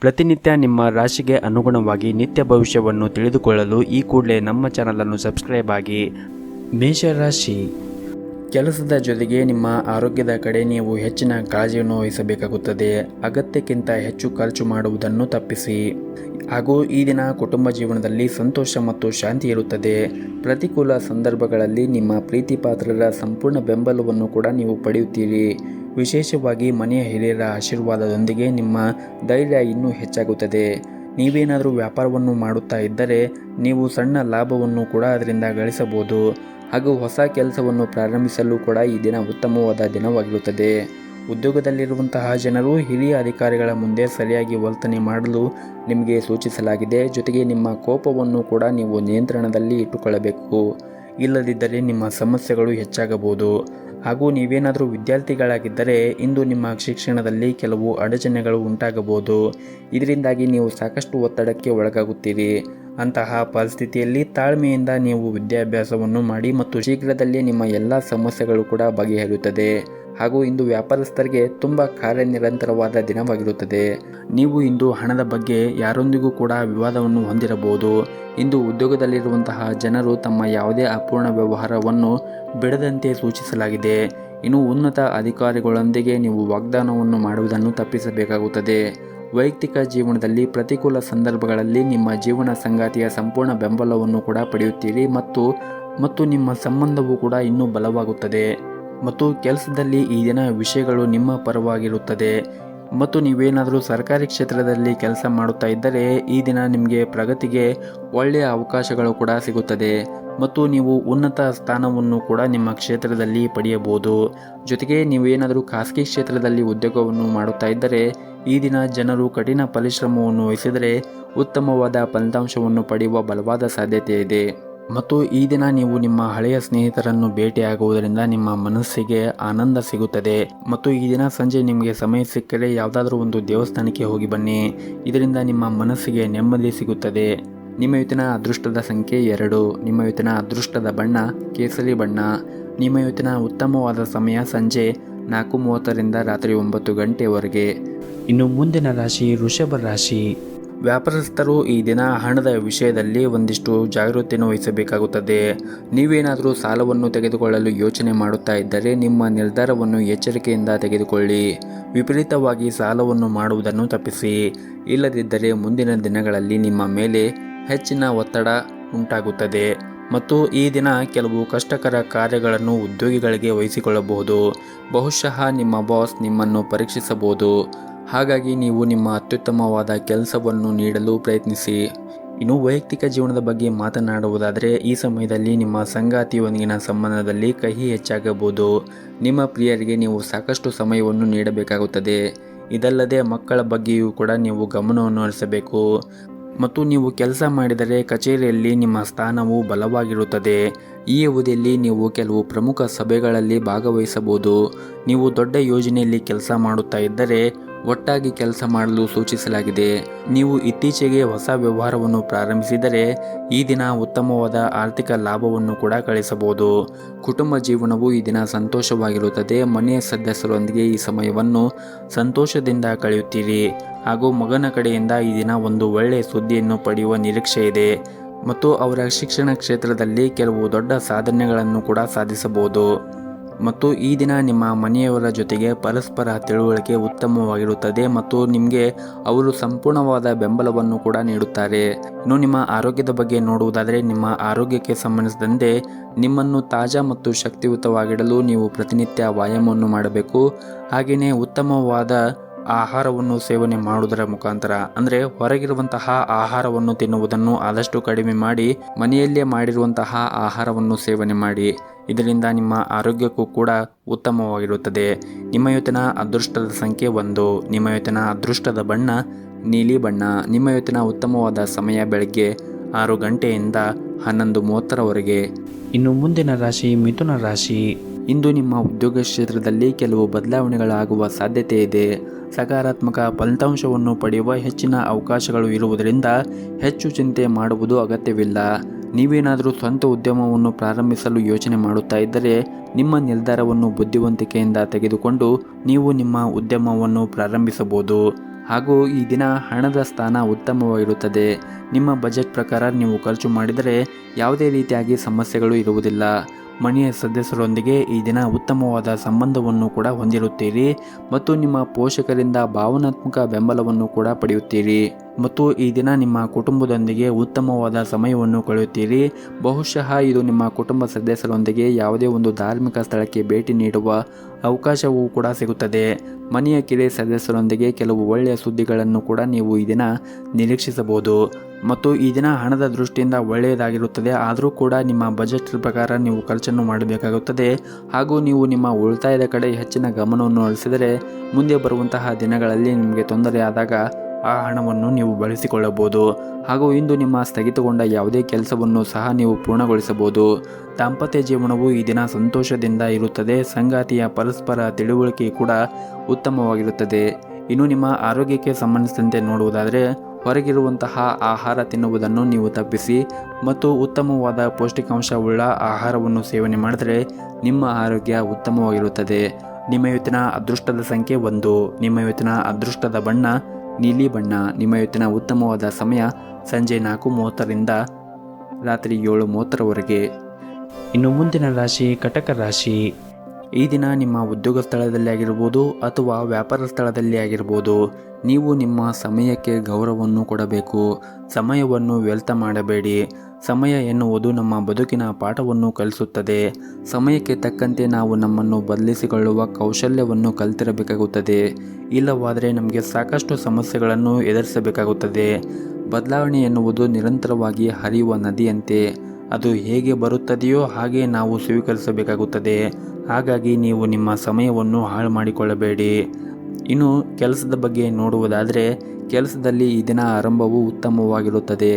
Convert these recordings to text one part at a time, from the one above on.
ಪ್ರತಿನಿತ್ಯ ನಿಮ್ಮ ರಾಶಿಗೆ ಅನುಗುಣವಾಗಿ ನಿತ್ಯ ಭವಿಷ್ಯವನ್ನು ತಿಳಿದುಕೊಳ್ಳಲು ಈ ಕೂಡಲೇ ನಮ್ಮ ಚಾನಲನ್ನು ಸಬ್ಸ್ಕ್ರೈಬ್ ಆಗಿ. ಮೇಷರಾಶಿ, ಕೆಲಸದ ಜೊತೆಗೆ ನಿಮ್ಮ ಆರೋಗ್ಯದ ಕಡೆ ನೀವು ಹೆಚ್ಚಿನ ಕಾಳಜಿಯನ್ನು ವಹಿಸಬೇಕಾಗುತ್ತದೆ. ಅಗತ್ಯಕ್ಕಿಂತ ಹೆಚ್ಚು ಖರ್ಚು ಮಾಡುವುದನ್ನು ತಪ್ಪಿಸಿ. ಹಾಗೂ ಈ ದಿನ ಕುಟುಂಬ ಜೀವನದಲ್ಲಿ ಸಂತೋಷ ಮತ್ತು ಶಾಂತಿ ಇರುತ್ತದೆ. ಪ್ರತಿಕೂಲ ಸಂದರ್ಭಗಳಲ್ಲಿ ನಿಮ್ಮ ಪ್ರೀತಿ ಪಾತ್ರರ ಸಂಪೂರ್ಣ ಬೆಂಬಲವನ್ನು ಕೂಡ ನೀವು ಪಡೆಯುತ್ತೀರಿ. ವಿಶೇಷವಾಗಿ ಮನೆಯ ಹಿರಿಯರ ಆಶೀರ್ವಾದದೊಂದಿಗೆ ನಿಮ್ಮ ಧೈರ್ಯ ಇನ್ನೂ ಹೆಚ್ಚಾಗುತ್ತದೆ. ನೀವೇನಾದರೂ ವ್ಯಾಪಾರವನ್ನು ಮಾಡುತ್ತಾ ಇದ್ದರೆ ನೀವು ಸಣ್ಣ ಲಾಭವನ್ನು ಕೂಡ ಅದರಿಂದ ಗಳಿಸಬಹುದು. ಹಾಗೂ ಹೊಸ ಕೆಲಸವನ್ನು ಪ್ರಾರಂಭಿಸಲು ಕೂಡ ಈ ದಿನ ಉತ್ತಮವಾದ ದಿನವಾಗಿರುತ್ತದೆ. ಉದ್ಯೋಗದಲ್ಲಿರುವಂತಹ ಜನರು ಹಿರಿಯ ಅಧಿಕಾರಿಗಳ ಮುಂದೆ ಸರಿಯಾಗಿ ವರ್ತನೆ ಮಾಡಲು ನಿಮಗೆ ಸೂಚಿಸಲಾಗಿದೆ. ಜೊತೆಗೆ ನಿಮ್ಮ ಕೋಪವನ್ನು ಕೂಡ ನೀವು ನಿಯಂತ್ರಣದಲ್ಲಿ ಇಟ್ಟುಕೊಳ್ಳಬೇಕು. ಇಲ್ಲದಿದ್ದರೆ ನಿಮ್ಮ ಸಮಸ್ಯೆಗಳು ಹೆಚ್ಚಾಗಬಹುದು. ಹಾಗೂ ನೀವೇನಾದರೂ ವಿದ್ಯಾರ್ಥಿಗಳಾಗಿದ್ದರೆ ಇಂದು ನಿಮ್ಮ ಶಿಕ್ಷಣದಲ್ಲಿ ಕೆಲವು ಅಡಚಣೆಗಳು ಉಂಟಾಗಬಹುದು. ಇದರಿಂದಾಗಿ ನೀವು ಸಾಕಷ್ಟು ಒತ್ತಡಕ್ಕೆ ಒಳಗಾಗುತ್ತೀರಿ. ಅಂತಹ ಪರಿಸ್ಥಿತಿಯಲ್ಲಿ ತಾಳ್ಮೆಯಿಂದ ನೀವು ವಿದ್ಯಾಭ್ಯಾಸವನ್ನು ಮಾಡಿ ಮತ್ತು ಶೀಘ್ರದಲ್ಲೇ ನಿಮ್ಮ ಎಲ್ಲ ಸಮಸ್ಯೆಗಳು ಕೂಡ ಬಗೆಹರಿಯುತ್ತದೆ. ಹಾಗೂ ಇಂದು ವ್ಯಾಪಾರಸ್ಥರಿಗೆ ತುಂಬ ಕಾರ್ಯನಿರಂತರವಾದ ದಿನವಾಗಿರುತ್ತದೆ. ನೀವು ಇಂದು ಹಣದ ಬಗ್ಗೆ ಯಾರೊಂದಿಗೂ ಕೂಡ ವಿವಾದವನ್ನು ಹೊಂದಿರಬಹುದು. ಇಂದು ಉದ್ಯೋಗದಲ್ಲಿರುವಂತಹ ಜನರು ತಮ್ಮ ಯಾವುದೇ ಅಪೂರ್ಣ ವ್ಯವಹಾರವನ್ನು ಬಿಡದಂತೆ ಸೂಚಿಸಲಾಗಿದೆ. ಇನ್ನು ಉನ್ನತ ಅಧಿಕಾರಿಗಳೊಂದಿಗೆ ನೀವು ವಾಗ್ದಾನವನ್ನು ಮಾಡುವುದನ್ನು ತಪ್ಪಿಸಬೇಕಾಗುತ್ತದೆ. ವೈಯಕ್ತಿಕ ಜೀವನದಲ್ಲಿ ಪ್ರತಿಕೂಲ ಸಂದರ್ಭಗಳಲ್ಲಿ ನಿಮ್ಮ ಜೀವನ ಸಂಗಾತಿಯ ಸಂಪೂರ್ಣ ಬೆಂಬಲವನ್ನು ಕೂಡ ಪಡೆಯುತ್ತೀರಿ ಮತ್ತು ನಿಮ್ಮ ಸಂಬಂಧವು ಕೂಡ ಇನ್ನೂ ಬಲವಾಗುತ್ತದೆ. ಮತ್ತು ಕೆಲಸದಲ್ಲಿ ಈ ದಿನ ವಿಷಯಗಳು ನಿಮ್ಮ ಪರವಾಗಿರುತ್ತದೆ. ಮತ್ತು ನೀವೇನಾದರೂ ಸರ್ಕಾರಿ ಕ್ಷೇತ್ರದಲ್ಲಿ ಕೆಲಸ ಮಾಡುತ್ತಾ ಇದ್ದರೆ ಈ ದಿನ ನಿಮಗೆ ಪ್ರಗತಿಗೆ ಒಳ್ಳೆಯ ಅವಕಾಶಗಳು ಕೂಡ ಸಿಗುತ್ತದೆ. ಮತ್ತು ನೀವು ಉನ್ನತ ಸ್ಥಾನವನ್ನು ಕೂಡ ನಿಮ್ಮ ಕ್ಷೇತ್ರದಲ್ಲಿ ಪಡೆಯಬಹುದು. ಜೊತೆಗೆ ನೀವೇನಾದರೂ ಖಾಸಗಿ ಕ್ಷೇತ್ರದಲ್ಲಿ ಉದ್ಯೋಗವನ್ನು ಮಾಡುತ್ತಾ ಇದ್ದರೆ ಈ ದಿನ ಜನರು ಕಠಿಣ ಪರಿಶ್ರಮವನ್ನು ವಹಿಸಿದರೆ ಉತ್ತಮವಾದ ಫಲಿತಾಂಶವನ್ನು ಪಡೆಯುವ ಬಲವಾದ ಸಾಧ್ಯತೆ ಇದೆ. ಮತ್ತು ಈ ದಿನ ನೀವು ನಿಮ್ಮ ಹಳೆಯ ಸ್ನೇಹಿತರನ್ನು ಭೇಟಿಯಾಗುವುದರಿಂದ ನಿಮ್ಮ ಮನಸ್ಸಿಗೆ ಆನಂದ ಸಿಗುತ್ತದೆ. ಮತ್ತು ಈ ದಿನ ಸಂಜೆ ನಿಮಗೆ ಸಮಯ ಸಿಕ್ಕರೆ ಯಾವುದಾದ್ರೂ ಒಂದು ದೇವಸ್ಥಾನಕ್ಕೆ ಹೋಗಿ ಬನ್ನಿ. ಇದರಿಂದ ನಿಮ್ಮ ಮನಸ್ಸಿಗೆ ನೆಮ್ಮದಿ ಸಿಗುತ್ತದೆ. ನಿಮ್ಮ ಇವತ್ತಿನ ಅದೃಷ್ಟದ ಸಂಖ್ಯೆ 2. ನಿಮ್ಮ ಇವತ್ತಿನ ಅದೃಷ್ಟದ ಬಣ್ಣ ಕೇಸರಿ ಬಣ್ಣ. ನಿಮ್ಮ ಇವತ್ತಿನ ಉತ್ತಮವಾದ ಸಮಯ ಸಂಜೆ 4:30ರಿಂದ ರಾತ್ರಿ 9 ಗಂಟೆವರೆಗೆ. ಇನ್ನು ಮುಂದಿನ ರಾಶಿ ವೃಷಭ ರಾಶಿ. ವ್ಯಾಪಾರಸ್ಥರು ಈ ದಿನ ಹಣದ ವಿಷಯದಲ್ಲಿ ಒಂದಿಷ್ಟು ಜಾಗೃತಿಯನ್ನು ವಹಿಸಬೇಕಾಗುತ್ತದೆ. ನೀವೇನಾದರೂ ಸಾಲವನ್ನು ತೆಗೆದುಕೊಳ್ಳಲು ಯೋಚನೆ ಮಾಡುತ್ತಾ ಇದ್ದರೆ ನಿಮ್ಮ ನಿರ್ಧಾರವನ್ನು ಎಚ್ಚರಿಕೆಯಿಂದ ತೆಗೆದುಕೊಳ್ಳಿ. ವಿಪರೀತವಾಗಿ ಸಾಲವನ್ನು ಮಾಡುವುದನ್ನು ತಪ್ಪಿಸಿ. ಇಲ್ಲದಿದ್ದರೆ ಮುಂದಿನ ದಿನಗಳಲ್ಲಿ ನಿಮ್ಮ ಮೇಲೆ ಹೆಚ್ಚಿನ ಒತ್ತಡ ಉಂಟಾಗುತ್ತದೆ. ಮತ್ತು ಈ ದಿನ ಕೆಲವು ಕಷ್ಟಕರ ಕಾರ್ಯಗಳನ್ನು ಉದ್ಯೋಗಿಗಳಿಗೆ ವಹಿಸಿಕೊಳ್ಳಬಹುದು. ಬಹುಶಃ ನಿಮ್ಮ ಬಾಸ್ ನಿಮ್ಮನ್ನು ಪರೀಕ್ಷಿಸಬಹುದು. ಹಾಗಾಗಿ ನೀವು ನಿಮ್ಮ ಅತ್ಯುತ್ತಮವಾದ ಕೆಲಸವನ್ನು ನೀಡಲು ಪ್ರಯತ್ನಿಸಿ. ಇನ್ನು ವೈಯಕ್ತಿಕ ಜೀವನದ ಬಗ್ಗೆ ಮಾತನಾಡುವುದಾದರೆ ಈ ಸಮಯದಲ್ಲಿ ನಿಮ್ಮ ಸಂಗಾತಿಯೊಂದಿಗಿನ ಸಂಬಂಧದಲ್ಲಿ ಕಹಿ ಹೆಚ್ಚಾಗಬಹುದು. ನಿಮ್ಮ ಪ್ರಿಯರಿಗೆ ನೀವು ಸಾಕಷ್ಟು ಸಮಯವನ್ನು ನೀಡಬೇಕಾಗುತ್ತದೆ. ಇದಲ್ಲದೆ ಮಕ್ಕಳ ಬಗ್ಗೆಯೂ ಕೂಡ ನೀವು ಗಮನವನ್ನು ಹರಿಸಬೇಕು. ಮತ್ತು ನೀವು ಕೆಲಸ ಮಾಡಿದರೆ ಕಚೇರಿಯಲ್ಲಿ ನಿಮ್ಮ ಸ್ಥಾನವು ಬಲವಾಗಿರುತ್ತದೆ. ಈ ಅವಧಿಯಲ್ಲಿ ನೀವು ಕೆಲವು ಪ್ರಮುಖ ಸಭೆಗಳಲ್ಲಿ ಭಾಗವಹಿಸಬಹುದು. ನೀವು ದೊಡ್ಡ ಯೋಜನೆಯಲ್ಲಿ ಕೆಲಸ ಮಾಡುತ್ತಾ ಇದ್ದರೆ ಒಟ್ಟಾಗಿ ಕೆಲಸ ಮಾಡಲು ಸೂಚಿಸಲಾಗಿದೆ. ನೀವು ಇತ್ತೀಚೆಗೆ ಹೊಸ ವ್ಯವಹಾರವನ್ನು ಪ್ರಾರಂಭಿಸಿದರೆ ಈ ದಿನ ಉತ್ತಮವಾದ ಆರ್ಥಿಕ ಲಾಭವನ್ನು ಕೂಡ ಗಳಿಸಬಹುದು. ಕುಟುಂಬ ಜೀವನವು ಈ ದಿನ ಸಂತೋಷವಾಗಿರುತ್ತದೆ. ಮನೆಯ ಸದಸ್ಯರೊಂದಿಗೆ ಈ ಸಮಯವನ್ನು ಸಂತೋಷದಿಂದ ಕಳೆಯುತ್ತೀರಿ. ಹಾಗೂ ಮಗನ ಕಡೆಯಿಂದ ಈ ದಿನ ಒಂದು ಒಳ್ಳೆಯ ಸುದ್ದಿಯನ್ನು ಪಡೆಯುವ ನಿರೀಕ್ಷೆ ಇದೆ. ಮತ್ತು ಅವರ ಶಿಕ್ಷಣ ಕ್ಷೇತ್ರದಲ್ಲಿ ಕೆಲವು ದೊಡ್ಡ ಸಾಧನೆಗಳನ್ನು ಕೂಡ ಸಾಧಿಸಬಹುದು. ಮತ್ತು ಈ ದಿನ ನಿಮ್ಮ ಮನೆಯವರ ಜೊತೆಗೆ ಪರಸ್ಪರ ತಿಳುವಳಿಕೆ ಉತ್ತಮವಾಗಿರುತ್ತದೆ ಮತ್ತು ನಿಮಗೆ ಅವರು ಸಂಪೂರ್ಣವಾದ ಬೆಂಬಲವನ್ನು ಕೂಡ ನೀಡುತ್ತಾರೆ. ಇನ್ನು ನಿಮ್ಮ ಆರೋಗ್ಯದ ಬಗ್ಗೆ ನೋಡುವುದಾದರೆ ನಿಮ್ಮ ಆರೋಗ್ಯಕ್ಕೆ ಸಂಬಂಧಿಸಿದಂತೆ ನಿಮ್ಮನ್ನು ತಾಜಾ ಮತ್ತು ಶಕ್ತಿಯುತವಾಗಿಡಲು ನೀವು ಪ್ರತಿನಿತ್ಯ ವ್ಯಾಯಾಮವನ್ನು ಮಾಡಬೇಕು. ಹಾಗೆಯೇ ಉತ್ತಮವಾದ ಆಹಾರವನ್ನು ಸೇವನೆ ಮಾಡುವುದರ ಮುಖಾಂತರ ಅಂದರೆ ಹೊರಗಿರುವಂತಹ ಆಹಾರವನ್ನು ತಿನ್ನುವುದನ್ನು ಆದಷ್ಟು ಕಡಿಮೆ ಮಾಡಿ ಮನೆಯಲ್ಲೇ ಮಾಡಿರುವಂತಹ ಆಹಾರವನ್ನು ಸೇವನೆ ಮಾಡಿ. ಇದರಿಂದ ನಿಮ್ಮ ಆರೋಗ್ಯಕ್ಕೂ ಕೂಡ ಉತ್ತಮವಾಗಿರುತ್ತದೆ. ನಿಮ್ಮ ಇವತ್ತಿನ ಅದೃಷ್ಟದ ಸಂಖ್ಯೆ 1. ನಿಮ್ಮ ಇವತ್ತಿನ ಅದೃಷ್ಟದ ಬಣ್ಣ ನೀಲಿ ಬಣ್ಣ. ನಿಮ್ಮ ಇವತ್ತಿನ ಉತ್ತಮವಾದ ಸಮಯ ಬೆಳಗ್ಗೆ 6 ಗಂಟೆಯಿಂದ 11:30ರವರೆಗೆ. ಇನ್ನು ಮುಂದಿನ ರಾಶಿ ಮಿಥುನ ರಾಶಿ. ಇಂದು ನಿಮ್ಮ ಉದ್ಯೋಗ ಕ್ಷೇತ್ರದಲ್ಲಿ ಕೆಲವು ಬದಲಾವಣೆಗಳಾಗುವ ಸಾಧ್ಯತೆ ಇದೆ. ಸಕಾರಾತ್ಮಕ ಫಲಿತಾಂಶವನ್ನು ಪಡೆಯುವ ಹೆಚ್ಚಿನ ಅವಕಾಶಗಳು ಇರುವುದರಿಂದ ಹೆಚ್ಚು ಚಿಂತೆ ಮಾಡುವುದು ಅಗತ್ಯವಿಲ್ಲ. ನೀವೇನಾದರೂ ಸ್ವಂತ ಉದ್ಯಮವನ್ನು ಪ್ರಾರಂಭಿಸಲು ಯೋಚನೆ ಮಾಡುತ್ತಾ ಇದ್ದರೆ ನಿಮ್ಮ ನಿರ್ಧಾರವನ್ನು ಬುದ್ಧಿವಂತಿಕೆಯಿಂದ ತೆಗೆದುಕೊಂಡು ನೀವು ನಿಮ್ಮ ಉದ್ಯಮವನ್ನು ಪ್ರಾರಂಭಿಸಬಹುದು. ಹಾಗೂ ಈ ದಿನ ಹಣದ ಸ್ಥಾನ ಉತ್ತಮವಾಗಿರುತ್ತದೆ. ನಿಮ್ಮ ಬಜೆಟ್ ಪ್ರಕಾರ ನೀವು ಖರ್ಚು ಮಾಡಿದರೆ ಯಾವುದೇ ರೀತಿಯಾಗಿ ಸಮಸ್ಯೆಗಳು ಇರುವುದಿಲ್ಲ. ಮನೆಯ ಸದಸ್ಯರೊಂದಿಗೆ ಈ ದಿನ ಉತ್ತಮವಾದ ಸಂಬಂಧವನ್ನು ಕೂಡ ಹೊಂದಿರುತ್ತೀರಿ ಮತ್ತು ನಿಮ್ಮ ಪೋಷಕರಿಂದ ಭಾವನಾತ್ಮಕ ಬೆಂಬಲವನ್ನು ಕೂಡ ಪಡೆಯುತ್ತೀರಿ ಮತ್ತು ಈ ದಿನ ನಿಮ್ಮ ಕುಟುಂಬದೊಂದಿಗೆ ಉತ್ತಮವಾದ ಸಮಯವನ್ನು ಕಳೆಯುತ್ತೀರಿ. ಬಹುಶಃ ಇದು ನಿಮ್ಮ ಕುಟುಂಬ ಸದಸ್ಯರೊಂದಿಗೆ ಯಾವುದೇ ಒಂದು ಧಾರ್ಮಿಕ ಸ್ಥಳಕ್ಕೆ ಭೇಟಿ ನೀಡುವ ಅವಕಾಶವೂ ಕೂಡ ಸಿಗುತ್ತದೆ. ಮನೆಯ ಕಿರಿಯ ಸದಸ್ಯರೊಂದಿಗೆ ಕೆಲವು ಒಳ್ಳೆಯ ಸುದ್ದಿಗಳನ್ನು ಕೂಡ ನೀವು ಈ ದಿನ ನಿರೀಕ್ಷಿಸಬಹುದು ಮತ್ತು ಈ ದಿನ ಹಣದ ದೃಷ್ಟಿಯಿಂದ ಒಳ್ಳೆಯದಾಗಿರುತ್ತದೆ. ಆದರೂ ಕೂಡ ನಿಮ್ಮ ಬಜೆಟ್ ಪ್ರಕಾರ ನೀವು ಖರ್ಚನ್ನು ಮಾಡಬೇಕಾಗುತ್ತದೆ ಹಾಗೂ ನೀವು ನಿಮ್ಮ ಉಳಿತಾಯದ ಕಡೆ ಹೆಚ್ಚಿನ ಗಮನವನ್ನು ಹರಿಸಿದರೆ ಮುಂದೆ ಬರುವಂತಹ ದಿನಗಳಲ್ಲಿ ನಿಮಗೆ ತೊಂದರೆಯಾದಾಗ ಆ ಹಣವನ್ನು ನೀವು ಬಳಸಿಕೊಳ್ಳಬಹುದು ಹಾಗೂ ಇಂದು ನಿಮ್ಮ ಸ್ಥಗಿತಗೊಂಡ ಯಾವುದೇ ಕೆಲಸವನ್ನು ಸಹ ನೀವು ಪೂರ್ಣಗೊಳಿಸಬಹುದು. ದಾಂಪತ್ಯ ಜೀವನವು ಈ ದಿನ ಸಂತೋಷದಿಂದ ಇರುತ್ತದೆ. ಸಂಗಾತಿಯ ಪರಸ್ಪರ ತಿಳುವಳಿಕೆ ಕೂಡ ಉತ್ತಮವಾಗಿರುತ್ತದೆ. ಇನ್ನು ನಿಮ್ಮ ಆರೋಗ್ಯಕ್ಕೆ ಸಂಬಂಧಿಸಿದಂತೆ ನೋಡುವುದಾದರೆ ಹೊರಗಿರುವಂತಹ ಆಹಾರ ತಿನ್ನುವುದನ್ನು ನೀವು ತಪ್ಪಿಸಿ ಮತ್ತು ಉತ್ತಮವಾದ ಪೌಷ್ಟಿಕಾಂಶವುಳ್ಳ ಆಹಾರವನ್ನು ಸೇವನೆ ಮಾಡಿದರೆ ನಿಮ್ಮ ಆರೋಗ್ಯ ಉತ್ತಮವಾಗಿರುತ್ತದೆ. ನಿಮ್ಮ ಇವತ್ತಿನ ಅದೃಷ್ಟದ ಸಂಖ್ಯೆ 1. ನಿಮ್ಮ ಇವತ್ತಿನ ಅದೃಷ್ಟದ ಬಣ್ಣ ನೀಲಿ ಬಣ್ಣ. ನಿಮ್ಮ ಇವತ್ತಿನ ಉತ್ತಮವಾದ ಸಮಯ ಸಂಜೆ 4:30ರಿಂದ ರಾತ್ರಿ 7:30ರವರೆಗೆ. ಇನ್ನು ಮುಂದಿನ ರಾಶಿ ಕಟಕ ರಾಶಿ. ಈ ದಿನ ನಿಮ್ಮ ಉದ್ಯೋಗ ಸ್ಥಳದಲ್ಲಿ ಆಗಿರ್ಬೋದು ಅಥವಾ ವ್ಯಾಪಾರ ಸ್ಥಳದಲ್ಲಿ ಆಗಿರ್ಬೋದು, ನೀವು ನಿಮ್ಮ ಸಮಯಕ್ಕೆ ಗೌರವವನ್ನು ಕೊಡಬೇಕು. ಸಮಯವನ್ನು ವ್ಯರ್ಥ ಮಾಡಬೇಡಿ. ಸಮಯ ಎನ್ನುವುದು ನಮ್ಮ ಬದುಕಿನ ಪಾಠವನ್ನು ಕಲಿಸುತ್ತದೆ. ಸಮಯಕ್ಕೆ ತಕ್ಕಂತೆ ನಾವು ನಮ್ಮನ್ನು ಬದಲಿಸಿಕೊಳ್ಳುವ ಕೌಶಲ್ಯವನ್ನು ಕಲಿತಿರಬೇಕಾಗುತ್ತದೆ. ಇಲ್ಲವಾದರೆ ನಮಗೆ ಸಾಕಷ್ಟು ಸಮಸ್ಯೆಗಳನ್ನು ಎದುರಿಸಬೇಕಾಗುತ್ತದೆ. ಬದಲಾವಣೆ ಎನ್ನುವುದು ನಿರಂತರವಾಗಿ ಹರಿಯುವ ನದಿಯಂತೆ. ಅದು ಹೇಗೆ ಬರುತ್ತದೆಯೋ ಹಾಗೆ ನಾವು ಸ್ವೀಕರಿಸಬೇಕಾಗುತ್ತದೆ. ಹಾಗಾಗಿ ನೀವು ನಿಮ್ಮ ಸಮಯವನ್ನು ಹಾಳು ಮಾಡಿಕೊಳ್ಳಬೇಡಿ. ಇನ್ನು ಕೆಲಸದ ಬಗ್ಗೆ ನೋಡುವುದಾದರೆ ಕೆಲಸದಲ್ಲಿ ಈ ದಿನ ಆರಂಭವು ಉತ್ತಮವಾಗಿರುತ್ತದೆ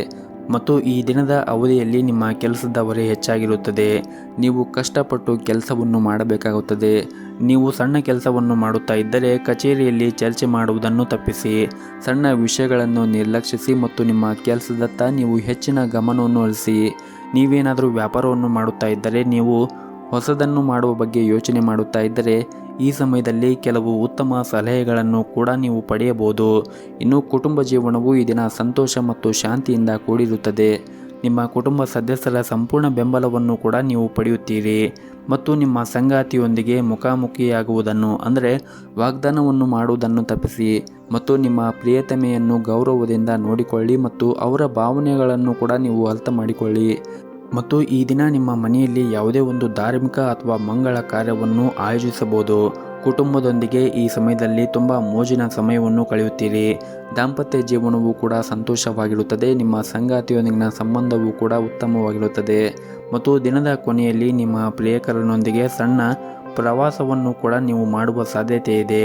ಮತ್ತು ಈ ದಿನದ ಅವಧಿಯಲ್ಲಿ ನಿಮ್ಮ ಕೆಲಸದ ಹೊರೆ ಹೆಚ್ಚಾಗಿರುತ್ತದೆ. ನೀವು ಕಷ್ಟಪಟ್ಟು ಕೆಲಸವನ್ನು ಮಾಡಬೇಕಾಗುತ್ತದೆ. ನೀವು ಸಣ್ಣ ಕೆಲಸವನ್ನು ಮಾಡುತ್ತಾ ಇದ್ದರೆ ಕಚೇರಿಯಲ್ಲಿ ಚರ್ಚೆ ಮಾಡುವುದನ್ನು ತಪ್ಪಿಸಿ. ಸಣ್ಣ ವಿಷಯಗಳನ್ನು ನಿರ್ಲಕ್ಷಿಸಿ ಮತ್ತು ನಿಮ್ಮ ಕೆಲಸದತ್ತ ನೀವು ಹೆಚ್ಚಿನ ಗಮನವನ್ನು ಹರಿಸಿ. ನೀವೇನಾದರೂ ವ್ಯಾಪಾರವನ್ನು ಮಾಡುತ್ತಾ ಇದ್ದರೆ, ನೀವು ಹೊಸದನ್ನು ಮಾಡುವ ಬಗ್ಗೆ ಯೋಚನೆ ಮಾಡುತ್ತಾ ಇದ್ದರೆ ಈ ಸಮಯದಲ್ಲಿ ಕೆಲವು ಉತ್ತಮ ಸಲಹೆಗಳನ್ನು ಕೂಡ ನೀವು ಪಡೆಯಬಹುದು. ಇನ್ನು ಕುಟುಂಬ ಜೀವನವು ಈ ದಿನ ಸಂತೋಷ ಮತ್ತು ಶಾಂತಿಯಿಂದ ಕೂಡಿರುತ್ತದೆ. ನಿಮ್ಮ ಕುಟುಂಬ ಸದಸ್ಯರ ಸಂಪೂರ್ಣ ಬೆಂಬಲವನ್ನು ಕೂಡ ನೀವು ಪಡೆಯುತ್ತೀರಿ ಮತ್ತು ನಿಮ್ಮ ಸಂಗಾತಿಯೊಂದಿಗೆ ಮುಖಾಮುಖಿಯಾಗುವುದನ್ನು ಅಂದರೆ ವಾಗ್ದಾನವನ್ನು ಮಾಡುವುದನ್ನು ತಪ್ಪಿಸಿ ಮತ್ತು ನಿಮ್ಮ ಪ್ರಿಯತಮೆಯನ್ನು ಗೌರವದಿಂದ ನೋಡಿಕೊಳ್ಳಿ ಮತ್ತು ಅವರ ಭಾವನೆಗಳನ್ನು ಕೂಡ ನೀವು ಅರ್ಥ ಮಾಡಿಕೊಳ್ಳಿ. ಮತ್ತು ಈ ದಿನ ನಿಮ್ಮ ಮನೆಯಲ್ಲಿ ಯಾವುದೇ ಒಂದು ಧಾರ್ಮಿಕ ಅಥವಾ ಮಂಗಳ ಕಾರ್ಯವನ್ನು ಆಯೋಜಿಸಬಹುದು. ಕುಟುಂಬದೊಂದಿಗೆ ಈ ಸಮಯದಲ್ಲಿ ತುಂಬ ಮೋಜಿನ ಸಮಯವನ್ನು ಕಳೆಯುತ್ತೀರಿ. ದಾಂಪತ್ಯ ಜೀವನವೂ ಕೂಡ ಸಂತೋಷವಾಗಿರುತ್ತದೆ. ನಿಮ್ಮ ಸಂಗಾತಿಯೊಂದಿಗಿನ ಸಂಬಂಧವೂ ಕೂಡ ಉತ್ತಮವಾಗಿರುತ್ತದೆ ಮತ್ತು ದಿನದ ಕೊನೆಯಲ್ಲಿ ನಿಮ್ಮ ಪ್ರಿಯಕರನೊಂದಿಗೆ ಸಣ್ಣ ಪ್ರವಾಸವನ್ನು ಕೂಡ ನೀವು ಮಾಡುವ ಸಾಧ್ಯತೆ ಇದೆ.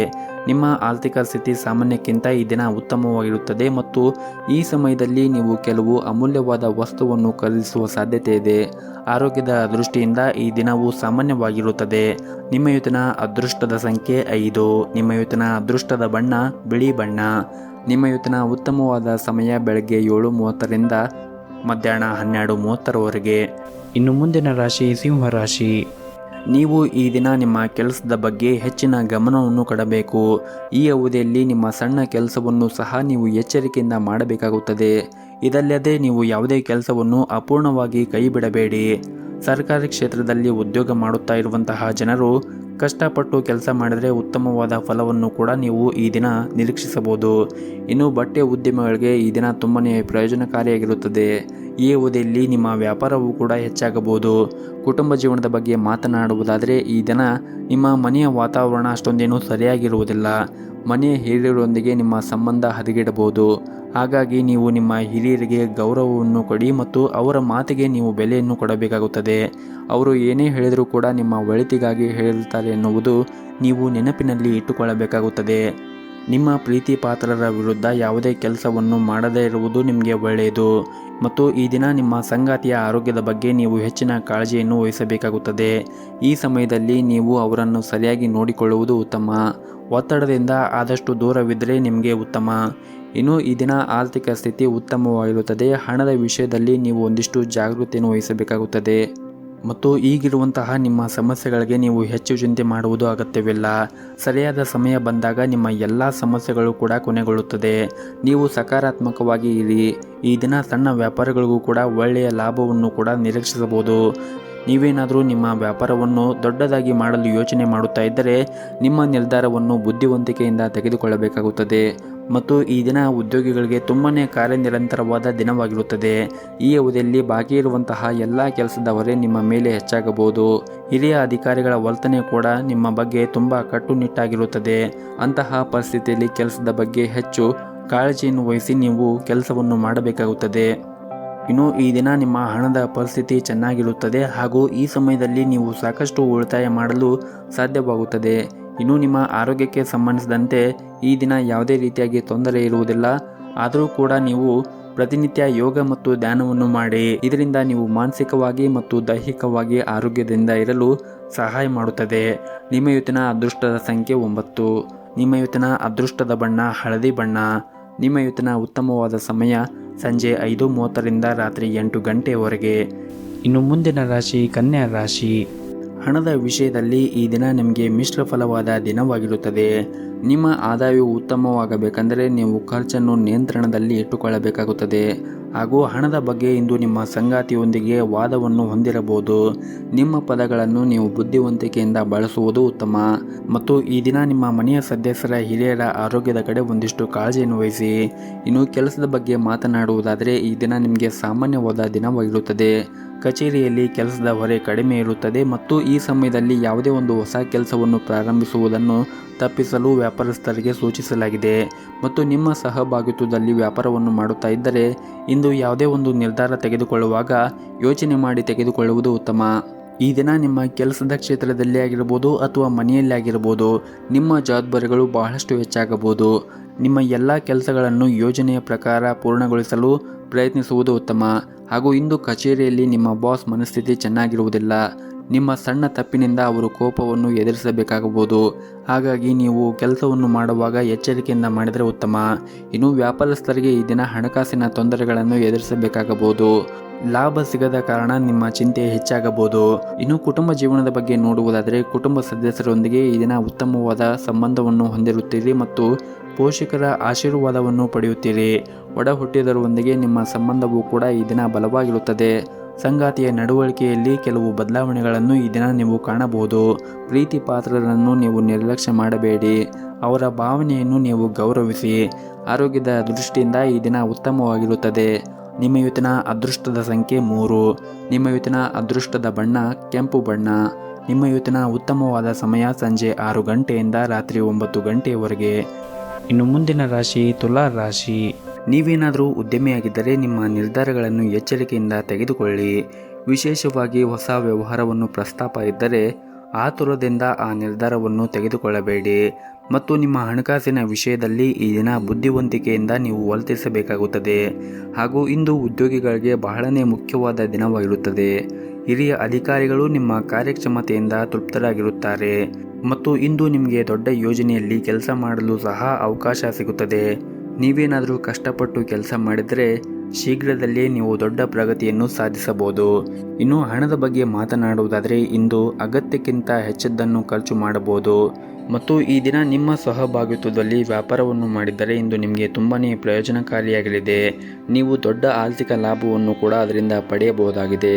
ನಿಮ್ಮ ಆರ್ಥಿಕ ಸ್ಥಿತಿ ಸಾಮಾನ್ಯಕ್ಕಿಂತ ಈ ದಿನ ಉತ್ತಮವಾಗಿರುತ್ತದೆ ಮತ್ತು ಈ ಸಮಯದಲ್ಲಿ ನೀವು ಕೆಲವು ಅಮೂಲ್ಯವಾದ ವಸ್ತುವನ್ನು ಖರೀದಿಸುವ ಸಾಧ್ಯತೆ ಇದೆ. ಆರೋಗ್ಯದ ದೃಷ್ಟಿಯಿಂದ ಈ ದಿನವು ಸಾಮಾನ್ಯವಾಗಿರುತ್ತದೆ. ನಿಮ್ಮ ಇವತ್ತಿನ ಅದೃಷ್ಟದ ಸಂಖ್ಯೆ 5. ನಿಮ್ಮ ಇವತ್ತಿನ ಅದೃಷ್ಟದ ಬಣ್ಣ ಬಿಳಿ ಬಣ್ಣ. ನಿಮ್ಮ ಇವತ್ತಿನ ಉತ್ತಮವಾದ ಸಮಯ ಬೆಳಗ್ಗೆ 7:30ರಿಂದ ಮಧ್ಯಾಹ್ನ 12:30ರವರೆಗೆ. ಇನ್ನು ಮುಂದಿನ ರಾಶಿ ಸಿಂಹ ರಾಶಿ. ನೀವು ಈ ದಿನ ನಿಮ್ಮ ಕೆಲಸದ ಬಗ್ಗೆ ಹೆಚ್ಚಿನ ಗಮನವನ್ನು ಕೊಡಬೇಕು. ಈ ಅವಧಿಯಲ್ಲಿ ನಿಮ್ಮ ಸಣ್ಣ ಕೆಲಸವನ್ನು ಸಹ ನೀವು ಎಚ್ಚರಿಕೆಯಿಂದ ಮಾಡಬೇಕಾಗುತ್ತದೆ. ಇದಲ್ಲದೆ ನೀವು ಯಾವುದೇ ಕೆಲಸವನ್ನು ಅಪೂರ್ಣವಾಗಿ ಕೈಬಿಡಬೇಡಿ. ಸರ್ಕಾರಿ ಕ್ಷೇತ್ರದಲ್ಲಿ ಉದ್ಯೋಗ ಮಾಡುತ್ತಾ ಇರುವಂತಹ ಜನರು ಕಷ್ಟಪಟ್ಟು ಕೆಲಸ ಮಾಡಿದರೆ ಉತ್ತಮವಾದ ಫಲವನ್ನು ಕೂಡ ನೀವು ಈ ದಿನ ನಿರೀಕ್ಷಿಸಬಹುದು. ಇನ್ನು ಬಟ್ಟೆ ಉದ್ಯಮಗಳಿಗೆ ಈ ದಿನ ತುಂಬನೇ ಪ್ರಯೋಜನಕಾರಿಯಾಗಿರುತ್ತದೆ. ಈ ಅವಧಿಯಲ್ಲಿ ನಿಮ್ಮ ವ್ಯಾಪಾರವೂ ಕೂಡ ಹೆಚ್ಚಾಗಬಹುದು. ಕುಟುಂಬ ಜೀವನದ ಬಗ್ಗೆ ಮಾತನಾಡುವುದಾದರೆ ಈ ದಿನ ನಿಮ್ಮ ಮನೆಯ ವಾತಾವರಣ ಅಷ್ಟೊಂದೇನೂ ಸರಿಯಾಗಿರುವುದಿಲ್ಲ. ಮನೆಯ ಹಿರಿಯರೊಂದಿಗೆ ನಿಮ್ಮ ಸಂಬಂಧ ಹದಗೆಡಬಹುದು. ಹಾಗಾಗಿ ನೀವು ನಿಮ್ಮ ಹಿರಿಯರಿಗೆ ಗೌರವವನ್ನು ಕೊಡಿ ಮತ್ತು ಅವರ ಮಾತಿಗೆ ನೀವು ಬೆಲೆಯನ್ನು ಕೊಡಬೇಕಾಗುತ್ತದೆ. ಅವರು ಏನೇ ಹೇಳಿದರೂ ಕೂಡ ನಿಮ್ಮ ಒಳಿತಿಗಾಗಿ ಹೇಳಿರುತ್ತಾರೆ ಎನ್ನುವುದು ನೀವು ನೆನಪಿನಲ್ಲಿ ಇಟ್ಟುಕೊಳ್ಳಬೇಕಾಗುತ್ತದೆ. ನಿಮ್ಮ ಪ್ರೀತಿ ಪಾತ್ರರ ವಿರುದ್ಧ ಯಾವುದೇ ಕೆಲಸವನ್ನು ಮಾಡದೇ ಇರುವುದು ನಿಮಗೆ ಒಳ್ಳೆಯದು ಮತ್ತು ಈ ದಿನ ನಿಮ್ಮ ಸಂಗಾತಿಯ ಆರೋಗ್ಯದ ಬಗ್ಗೆ ನೀವು ಹೆಚ್ಚಿನ ಕಾಳಜಿಯನ್ನು ವಹಿಸಬೇಕಾಗುತ್ತದೆ. ಈ ಸಮಯದಲ್ಲಿ ನೀವು ಅವರನ್ನು ಸರಿಯಾಗಿ ನೋಡಿಕೊಳ್ಳುವುದು ಉತ್ತಮ. ಒತ್ತಡದಿಂದ ಆದಷ್ಟು ದೂರವಿದ್ದರೆ ನಿಮಗೆ ಉತ್ತಮ. ಇನ್ನು ಈ ದಿನ ಆರ್ಥಿಕ ಸ್ಥಿತಿ ಉತ್ತಮವಾಗಿರುತ್ತದೆ. ಹಣದ ವಿಷಯದಲ್ಲಿ ನೀವು ಒಂದಿಷ್ಟು ಜಾಗೃತಿಯನ್ನು ವಹಿಸಬೇಕಾಗುತ್ತದೆ ಮತ್ತು ಈಗಿರುವಂತಹ ನಿಮ್ಮ ಸಮಸ್ಯೆಗಳಿಗೆ ನೀವು ಹೆಚ್ಚು ಚಿಂತೆ ಮಾಡುವುದು ಅಗತ್ಯವಿಲ್ಲ. ಸರಿಯಾದ ಸಮಯ ಬಂದಾಗ ನಿಮ್ಮ ಎಲ್ಲ ಸಮಸ್ಯೆಗಳು ಕೂಡ ಕೊನೆಗೊಳ್ಳುತ್ತದೆ. ನೀವು ಸಕಾರಾತ್ಮಕವಾಗಿ ಇರಿ. ಈ ದಿನ ಸಣ್ಣ ವ್ಯಾಪಾರಗಳಿಗೂ ಕೂಡ ಒಳ್ಳೆಯ ಲಾಭವನ್ನು ಕೂಡ ನಿರೀಕ್ಷಿಸಬಹುದು. ನೀವೇನಾದರೂ ನಿಮ್ಮ ವ್ಯಾಪಾರವನ್ನು ದೊಡ್ಡದಾಗಿ ಮಾಡಲು ಯೋಚನೆ ಮಾಡುತ್ತಾ ಇದ್ದರೆ ನಿಮ್ಮ ನಿರ್ಧಾರವನ್ನು ಬುದ್ಧಿವಂತಿಕೆಯಿಂದ ತೆಗೆದುಕೊಳ್ಳಬೇಕಾಗುತ್ತದೆ. ಮತ್ತು ಈ ದಿನ ಉದ್ಯೋಗಿಗಳಿಗೆ ತುಂಬಾ ಕಾರ್ಯನಿರಂತರವಾದ ದಿನವಾಗಿರುತ್ತದೆ. ಈ ಅವಧಿಯಲ್ಲಿ ಬಾಕಿ ಇರುವಂತಹ ಎಲ್ಲ ಕೆಲಸದ ಹೊರೆ ನಿಮ್ಮ ಮೇಲೆ ಹೆಚ್ಚಾಗಬಹುದು. ಹಿರಿಯ ಅಧಿಕಾರಿಗಳ ವರ್ತನೆ ಕೂಡ ನಿಮ್ಮ ಬಗ್ಗೆ ತುಂಬ ಕಟ್ಟುನಿಟ್ಟಾಗಿರುತ್ತದೆ. ಅಂತಹ ಪರಿಸ್ಥಿತಿಯಲ್ಲಿ ಕೆಲಸದ ಬಗ್ಗೆ ಹೆಚ್ಚು ಕಾಳಜಿಯನ್ನು ವಹಿಸಿ ನೀವು ಕೆಲಸವನ್ನು ಮಾಡಬೇಕಾಗುತ್ತದೆ. ಇನ್ನು ಈ ದಿನ ನಿಮ್ಮ ಹಣದ ಪರಿಸ್ಥಿತಿ ಚೆನ್ನಾಗಿರುತ್ತದೆ ಹಾಗೂ ಈ ಸಮಯದಲ್ಲಿ ನೀವು ಸಾಕಷ್ಟು ಉಳಿತಾಯ ಮಾಡಲು ಸಾಧ್ಯವಾಗುತ್ತದೆ. ಇನ್ನು ನಿಮ್ಮ ಆರೋಗ್ಯಕ್ಕೆ ಸಂಬಂಧಿಸಿದಂತೆ ಈ ದಿನ ಯಾವುದೇ ರೀತಿಯಾಗಿ ತೊಂದರೆ ಇರುವುದಿಲ್ಲ. ಆದರೂ ಕೂಡ ನೀವು ಪ್ರತಿನಿತ್ಯ ಯೋಗ ಮತ್ತು ಧ್ಯಾನವನ್ನು ಮಾಡಿ. ಇದರಿಂದ ನೀವು ಮಾನಸಿಕವಾಗಿ ಮತ್ತು ದೈಹಿಕವಾಗಿ ಆರೋಗ್ಯದಿಂದ ಇರಲು ಸಹಾಯ ಮಾಡುತ್ತದೆ. ನಿಮ್ಮ ಇವತ್ತಿನ ಅದೃಷ್ಟದ ಸಂಖ್ಯೆ 9. ನಿಮ್ಮ ಇವತ್ತಿನ ಅದೃಷ್ಟದ ಬಣ್ಣ ಹಳದಿ ಬಣ್ಣ. ನಿಮ್ಮ ಇವತ್ತಿನ ಉತ್ತಮವಾದ ಸಮಯ ಸಂಜೆ 5:30ರಿಂದ ರಾತ್ರಿ 8 ಗಂಟೆಯವರೆಗೆ. ಇನ್ನು ಮುಂದಿನ ರಾಶಿ ಕನ್ಯಾ ರಾಶಿ. ಹಣದ ವಿಷಯದಲ್ಲಿ ಈ ದಿನ ನಿಮಗೆ ಮಿಶ್ರ ಫಲವಾದ ದಿನವಾಗಿರುತ್ತದೆ. ನಿಮ್ಮ ಆದಾಯವು ಉತ್ತಮವಾಗಬೇಕೆಂದರೆ ನೀವು ಖರ್ಚನ್ನು ನಿಯಂತ್ರಣದಲ್ಲಿ ಇಟ್ಟುಕೊಳ್ಳಬೇಕಾಗುತ್ತದೆ. ಹಾಗೂ ಹಣದ ಬಗ್ಗೆ ಇಂದು ನಿಮ್ಮ ಸಂಗಾತಿಯೊಂದಿಗೆ ವಾದವನ್ನು ಹೊಂದಿರಬಹುದು. ನಿಮ್ಮ ಪದಗಳನ್ನು ನೀವು ಬುದ್ಧಿವಂತಿಕೆಯಿಂದ ಬಳಸುವುದು ಉತ್ತಮ. ಮತ್ತು ಈ ದಿನ ನಿಮ್ಮ ಮನೆಯ ಸದಸ್ಯರ ಹಿರಿಯರ ಆರೋಗ್ಯದ ಕಡೆ ಒಂದಿಷ್ಟು ಕಾಳಜಿಯನ್ನು ವಹಿಸಿ. ಇನ್ನು ಕೆಲಸದ ಬಗ್ಗೆ ಮಾತನಾಡುವುದಾದರೆ ಈ ದಿನ ನಿಮಗೆ ಸಾಮಾನ್ಯವಾದ ದಿನವಾಗಿರುತ್ತದೆ. ಕಚೇರಿಯಲ್ಲಿ ಕೆಲಸದ ಹೊರೆ ಕಡಿಮೆ ಇರುತ್ತದೆ ಮತ್ತು ಈ ಸಮಯದಲ್ಲಿ ಯಾವುದೇ ಒಂದು ಹೊಸ ಕೆಲಸವನ್ನು ಪ್ರಾರಂಭಿಸುವುದನ್ನು ತಪ್ಪಿಸಲು ವ್ಯಾಪಾರಸ್ಥರಿಗೆ ಸೂಚಿಸಲಾಗಿದೆ. ಮತ್ತು ನಿಮ್ಮ ಸಹಭಾಗಿತ್ವದಲ್ಲಿ ವ್ಯಾಪಾರವನ್ನು ಮಾಡುತ್ತಾ ಇದ್ದರೆ ಇಂದು ಯಾವುದೇ ಒಂದು ನಿರ್ಧಾರ ತೆಗೆದುಕೊಳ್ಳುವಾಗ ಯೋಚನೆ ಮಾಡಿ ತೆಗೆದುಕೊಳ್ಳುವುದು ಉತ್ತಮ. ಈ ದಿನ ನಿಮ್ಮ ಕೆಲಸದ ಕ್ಷೇತ್ರದಲ್ಲಿ ಆಗಿರಬಹುದು ಅಥವಾ ಮನೆಯಲ್ಲಿ ಆಗಿರಬಹುದು ನಿಮ್ಮ ಜವಾಬ್ದಾರಿಗಳು ಬಹಳಷ್ಟು ಹೆಚ್ಚಾಗಬಹುದು. ನಿಮ್ಮ ಎಲ್ಲ ಕೆಲಸಗಳನ್ನು ಯೋಜನೆಯ ಪ್ರಕಾರ ಪೂರ್ಣಗೊಳಿಸಲು ಪ್ರಯತ್ನಿಸುವುದು ಉತ್ತಮ. ಹಾಗೂ ಇಂದು ಕಚೇರಿಯಲ್ಲಿ ನಿಮ್ಮ ಬಾಸ್ ಮನಸ್ಥಿತಿ ಚೆನ್ನಾಗಿರುವುದಿಲ್ಲ. ನಿಮ್ಮ ಸಣ್ಣ ತಪ್ಪಿನಿಂದ ಅವರು ಕೋಪವನ್ನು ಎದುರಿಸಬೇಕಾಗಬಹುದು. ಹಾಗಾಗಿ ನೀವು ಕೆಲಸವನ್ನು ಮಾಡುವಾಗ ಎಚ್ಚರಿಕೆಯಿಂದ ಮಾಡಿದರೆ ಉತ್ತಮ. ಇನ್ನು ವ್ಯಾಪಾರಸ್ಥರಿಗೆ ಈ ದಿನ ಹಣಕಾಸಿನ ತೊಂದರೆಗಳನ್ನು ಎದುರಿಸಬೇಕಾಗಬಹುದು. ಲಾಭ ಸಿಗದ ಕಾರಣ ನಿಮ್ಮ ಚಿಂತೆ ಹೆಚ್ಚಾಗಬಹುದು. ಇನ್ನು ಕುಟುಂಬ ಜೀವನದ ಬಗ್ಗೆ ನೋಡುವುದಾದರೆ ಕುಟುಂಬ ಸದಸ್ಯರೊಂದಿಗೆ ಈ ದಿನ ಉತ್ತಮವಾದ ಸಂಬಂಧವನ್ನು ಹೊಂದಿರುತ್ತೀರಿ ಮತ್ತು ಪೋಷಕರ ಆಶೀರ್ವಾದವನ್ನು ಪಡೆಯುತ್ತೀರಿ. ಒಡ ಹುಟ್ಟಿದವರೊಂದಿಗೆ ನಿಮ್ಮ ಸಂಬಂಧವೂ ಕೂಡ ಈ ದಿನ ಬಲವಾಗಿರುತ್ತದೆ. ಸಂಗಾತಿಯ ನಡವಳಿಕೆಯಲ್ಲಿ ಕೆಲವು ಬದಲಾವಣೆಗಳನ್ನು ಈ ದಿನ ನೀವು ಕಾಣಬಹುದು. ಪ್ರೀತಿ ಪಾತ್ರರನ್ನು ನೀವು ನಿರ್ಲಕ್ಷ್ಯ ಮಾಡಬೇಡಿ. ಅವರ ಭಾವನೆಯನ್ನು ನೀವು ಗೌರವಿಸಿ. ಆರೋಗ್ಯದ ದೃಷ್ಟಿಯಿಂದ ಈ ದಿನ ಉತ್ತಮವಾಗಿರುತ್ತದೆ. ನಿಮ್ಮ ಇವತ್ತಿನ ಅದೃಷ್ಟದ ಸಂಖ್ಯೆ 3. ನಿಮ್ಮ ಇವತ್ತಿನ ಅದೃಷ್ಟದ ಬಣ್ಣ ಕೆಂಪು ಬಣ್ಣ. ನಿಮ್ಮ ಇವತ್ತಿನ ಉತ್ತಮವಾದ ಸಮಯ ಸಂಜೆ 6 ಗಂಟೆಯಿಂದ ರಾತ್ರಿ 9 ಗಂಟೆಯವರೆಗೆ. ಇನ್ನು ಮುಂದಿನ ರಾಶಿ ತುಲಾ ರಾಶಿ. ನೀವೇನಾದರೂ ಉದ್ಯಮಿಯಾಗಿದ್ದರೆ ನಿಮ್ಮ ನಿರ್ಧಾರಗಳನ್ನು ಎಚ್ಚರಿಕೆಯಿಂದ ತೆಗೆದುಕೊಳ್ಳಿ. ವಿಶೇಷವಾಗಿ ಹೊಸ ವ್ಯವಹಾರವನ್ನು ಪ್ರಸ್ತಾಪ ಇದ್ದರೆ ಆತುರದಿಂದ ಆ ನಿರ್ಧಾರವನ್ನು ತೆಗೆದುಕೊಳ್ಳಬೇಡಿ. ಮತ್ತು ನಿಮ್ಮ ಹಣಕಾಸಿನ ವಿಷಯದಲ್ಲಿ ಈ ದಿನ ಬುದ್ಧಿವಂತಿಕೆಯಿಂದ ನೀವು ವರ್ತಿಸಬೇಕಾಗುತ್ತದೆ. ಹಾಗೂ ಇಂದು ಉದ್ಯೋಗಿಗಳಿಗೆ ಬಹಳನೇ ಮುಖ್ಯವಾದ ದಿನವಾಗಿರುತ್ತದೆ. ಹಿರಿಯ ಅಧಿಕಾರಿಗಳು ನಿಮ್ಮ ಕಾರ್ಯಕ್ಷಮತೆಯಿಂದ ತೃಪ್ತರಾಗಿರುತ್ತಾರೆ ಮತ್ತು ಇಂದು ನಿಮಗೆ ದೊಡ್ಡ ಯೋಜನೆಯಲ್ಲಿ ಕೆಲಸ ಮಾಡಲು ಸಹ ಅವಕಾಶ ಸಿಗುತ್ತದೆ. ನೀವೇನಾದರೂ ಕಷ್ಟಪಟ್ಟು ಕೆಲಸ ಮಾಡಿದರೆ ಶೀಘ್ರದಲ್ಲೇ ನೀವು ದೊಡ್ಡ ಪ್ರಗತಿಯನ್ನು ಸಾಧಿಸಬಹುದು. ಇನ್ನು ಹಣದ ಬಗ್ಗೆ ಮಾತನಾಡುವುದಾದರೆ ಇಂದು ಅಗತ್ಯಕ್ಕಿಂತ ಹೆಚ್ಚದ್ದನ್ನು ಖರ್ಚು ಮಾಡಬಹುದು. ಮತ್ತು ಈ ದಿನ ನಿಮ್ಮ ಸಹಭಾಗಿತ್ವದಲ್ಲಿ ವ್ಯಾಪಾರವನ್ನು ಮಾಡಿದ್ದರೆ ಇಂದು ನಿಮಗೆ ತುಂಬಾ ಪ್ರಯೋಜನಕಾರಿಯಾಗಲಿದೆ. ನೀವು ದೊಡ್ಡ ಆರ್ಥಿಕ ಲಾಭವನ್ನು ಕೂಡ ಅದರಿಂದ ಪಡೆಯಬಹುದಾಗಿದೆ.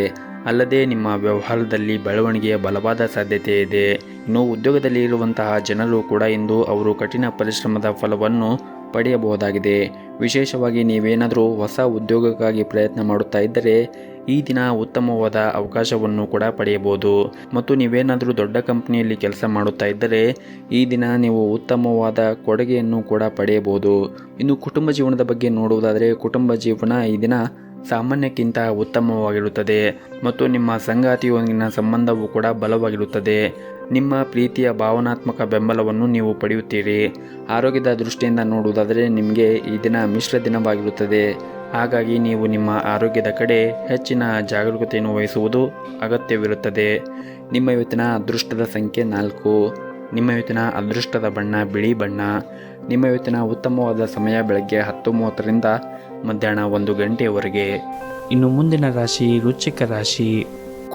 ಅಲ್ಲದೆ ನಿಮ್ಮ ವ್ಯವಹಾರದಲ್ಲಿ ಬೆಳವಣಿಗೆಯ ಬಲವಾದ ಸಾಧ್ಯತೆ ಇದೆ. ಇನ್ನು ಉದ್ಯೋಗದಲ್ಲಿ ಇರುವಂತಹ ಜನರು ಕೂಡ ಇಂದು ಅವರು ಕಠಿಣ ಪರಿಶ್ರಮದ ಫಲವನ್ನು ಪಡೆಯಬಹುದಾಗಿದೆ. ವಿಶೇಷವಾಗಿ ನೀವೇನಾದರೂ ಹೊಸ ಉದ್ಯೋಗಕ್ಕಾಗಿ ಪ್ರಯತ್ನ ಮಾಡುತ್ತಾ ಇದ್ದರೆ ಈ ದಿನ ಉತ್ತಮವಾದ ಅವಕಾಶವನ್ನು ಕೂಡ ಪಡೆಯಬಹುದು. ಮತ್ತು ನೀವೇನಾದರೂ ದೊಡ್ಡ ಕಂಪನಿಯಲ್ಲಿ ಕೆಲಸ ಮಾಡುತ್ತಾ ಇದ್ದರೆ ಈ ದಿನ ನೀವು ಉತ್ತಮವಾದ ಕೊಡುಗೆಯನ್ನು ಕೂಡ ಪಡೆಯಬಹುದು. ಇನ್ನು ಕುಟುಂಬ ಜೀವನದ ಬಗ್ಗೆ ನೋಡುವುದಾದರೆ ಕುಟುಂಬ ಜೀವನ ಈ ದಿನ ಸಾಮಾನ್ಯಕ್ಕಿಂತ ಉತ್ತಮವಾಗಿರುತ್ತದೆ ಮತ್ತು ನಿಮ್ಮ ಸಂಗಾತಿಯೊಂದಿಗಿನ ಸಂಬಂಧವೂ ಕೂಡ ಬಲವಾಗಿರುತ್ತದೆ. ನಿಮ್ಮ ಪ್ರೀತಿಯ ಭಾವನಾತ್ಮಕ ಬೆಂಬಲವನ್ನು ನೀವು ಪಡೆಯುತ್ತೀರಿ. ಆರೋಗ್ಯದ ದೃಷ್ಟಿಯಿಂದ ನೋಡುವುದಾದರೆ ನಿಮಗೆ ಈ ದಿನ ಮಿಶ್ರ ದಿನವಾಗಿರುತ್ತದೆ. ಹಾಗಾಗಿ ನೀವು ನಿಮ್ಮ ಆರೋಗ್ಯದ ಕಡೆ ಹೆಚ್ಚಿನ ಜಾಗರೂಕತೆಯನ್ನು ವಹಿಸುವುದು ಅಗತ್ಯವಿರುತ್ತದೆ. ನಿಮ್ಮ ಇವತ್ತಿನ ಅದೃಷ್ಟದ ಸಂಖ್ಯೆ 4. ನಿಮ್ಮ ಇವತ್ತಿನ ಅದೃಷ್ಟದ ಬಣ್ಣ ಬಿಳಿ ಬಣ್ಣ. ನಿಮ್ಮ ಇವತ್ತಿನ ಉತ್ತಮವಾದ ಸಮಯ ಬೆಳಗ್ಗೆ 10:30ರಿಂದ ಮಧ್ಯಾಹ್ನ 1 ಗಂಟೆಯವರೆಗೆ. ಇನ್ನು ಮುಂದಿನ ರಾಶಿ ವೃಶ್ಚಿಕ ರಾಶಿ.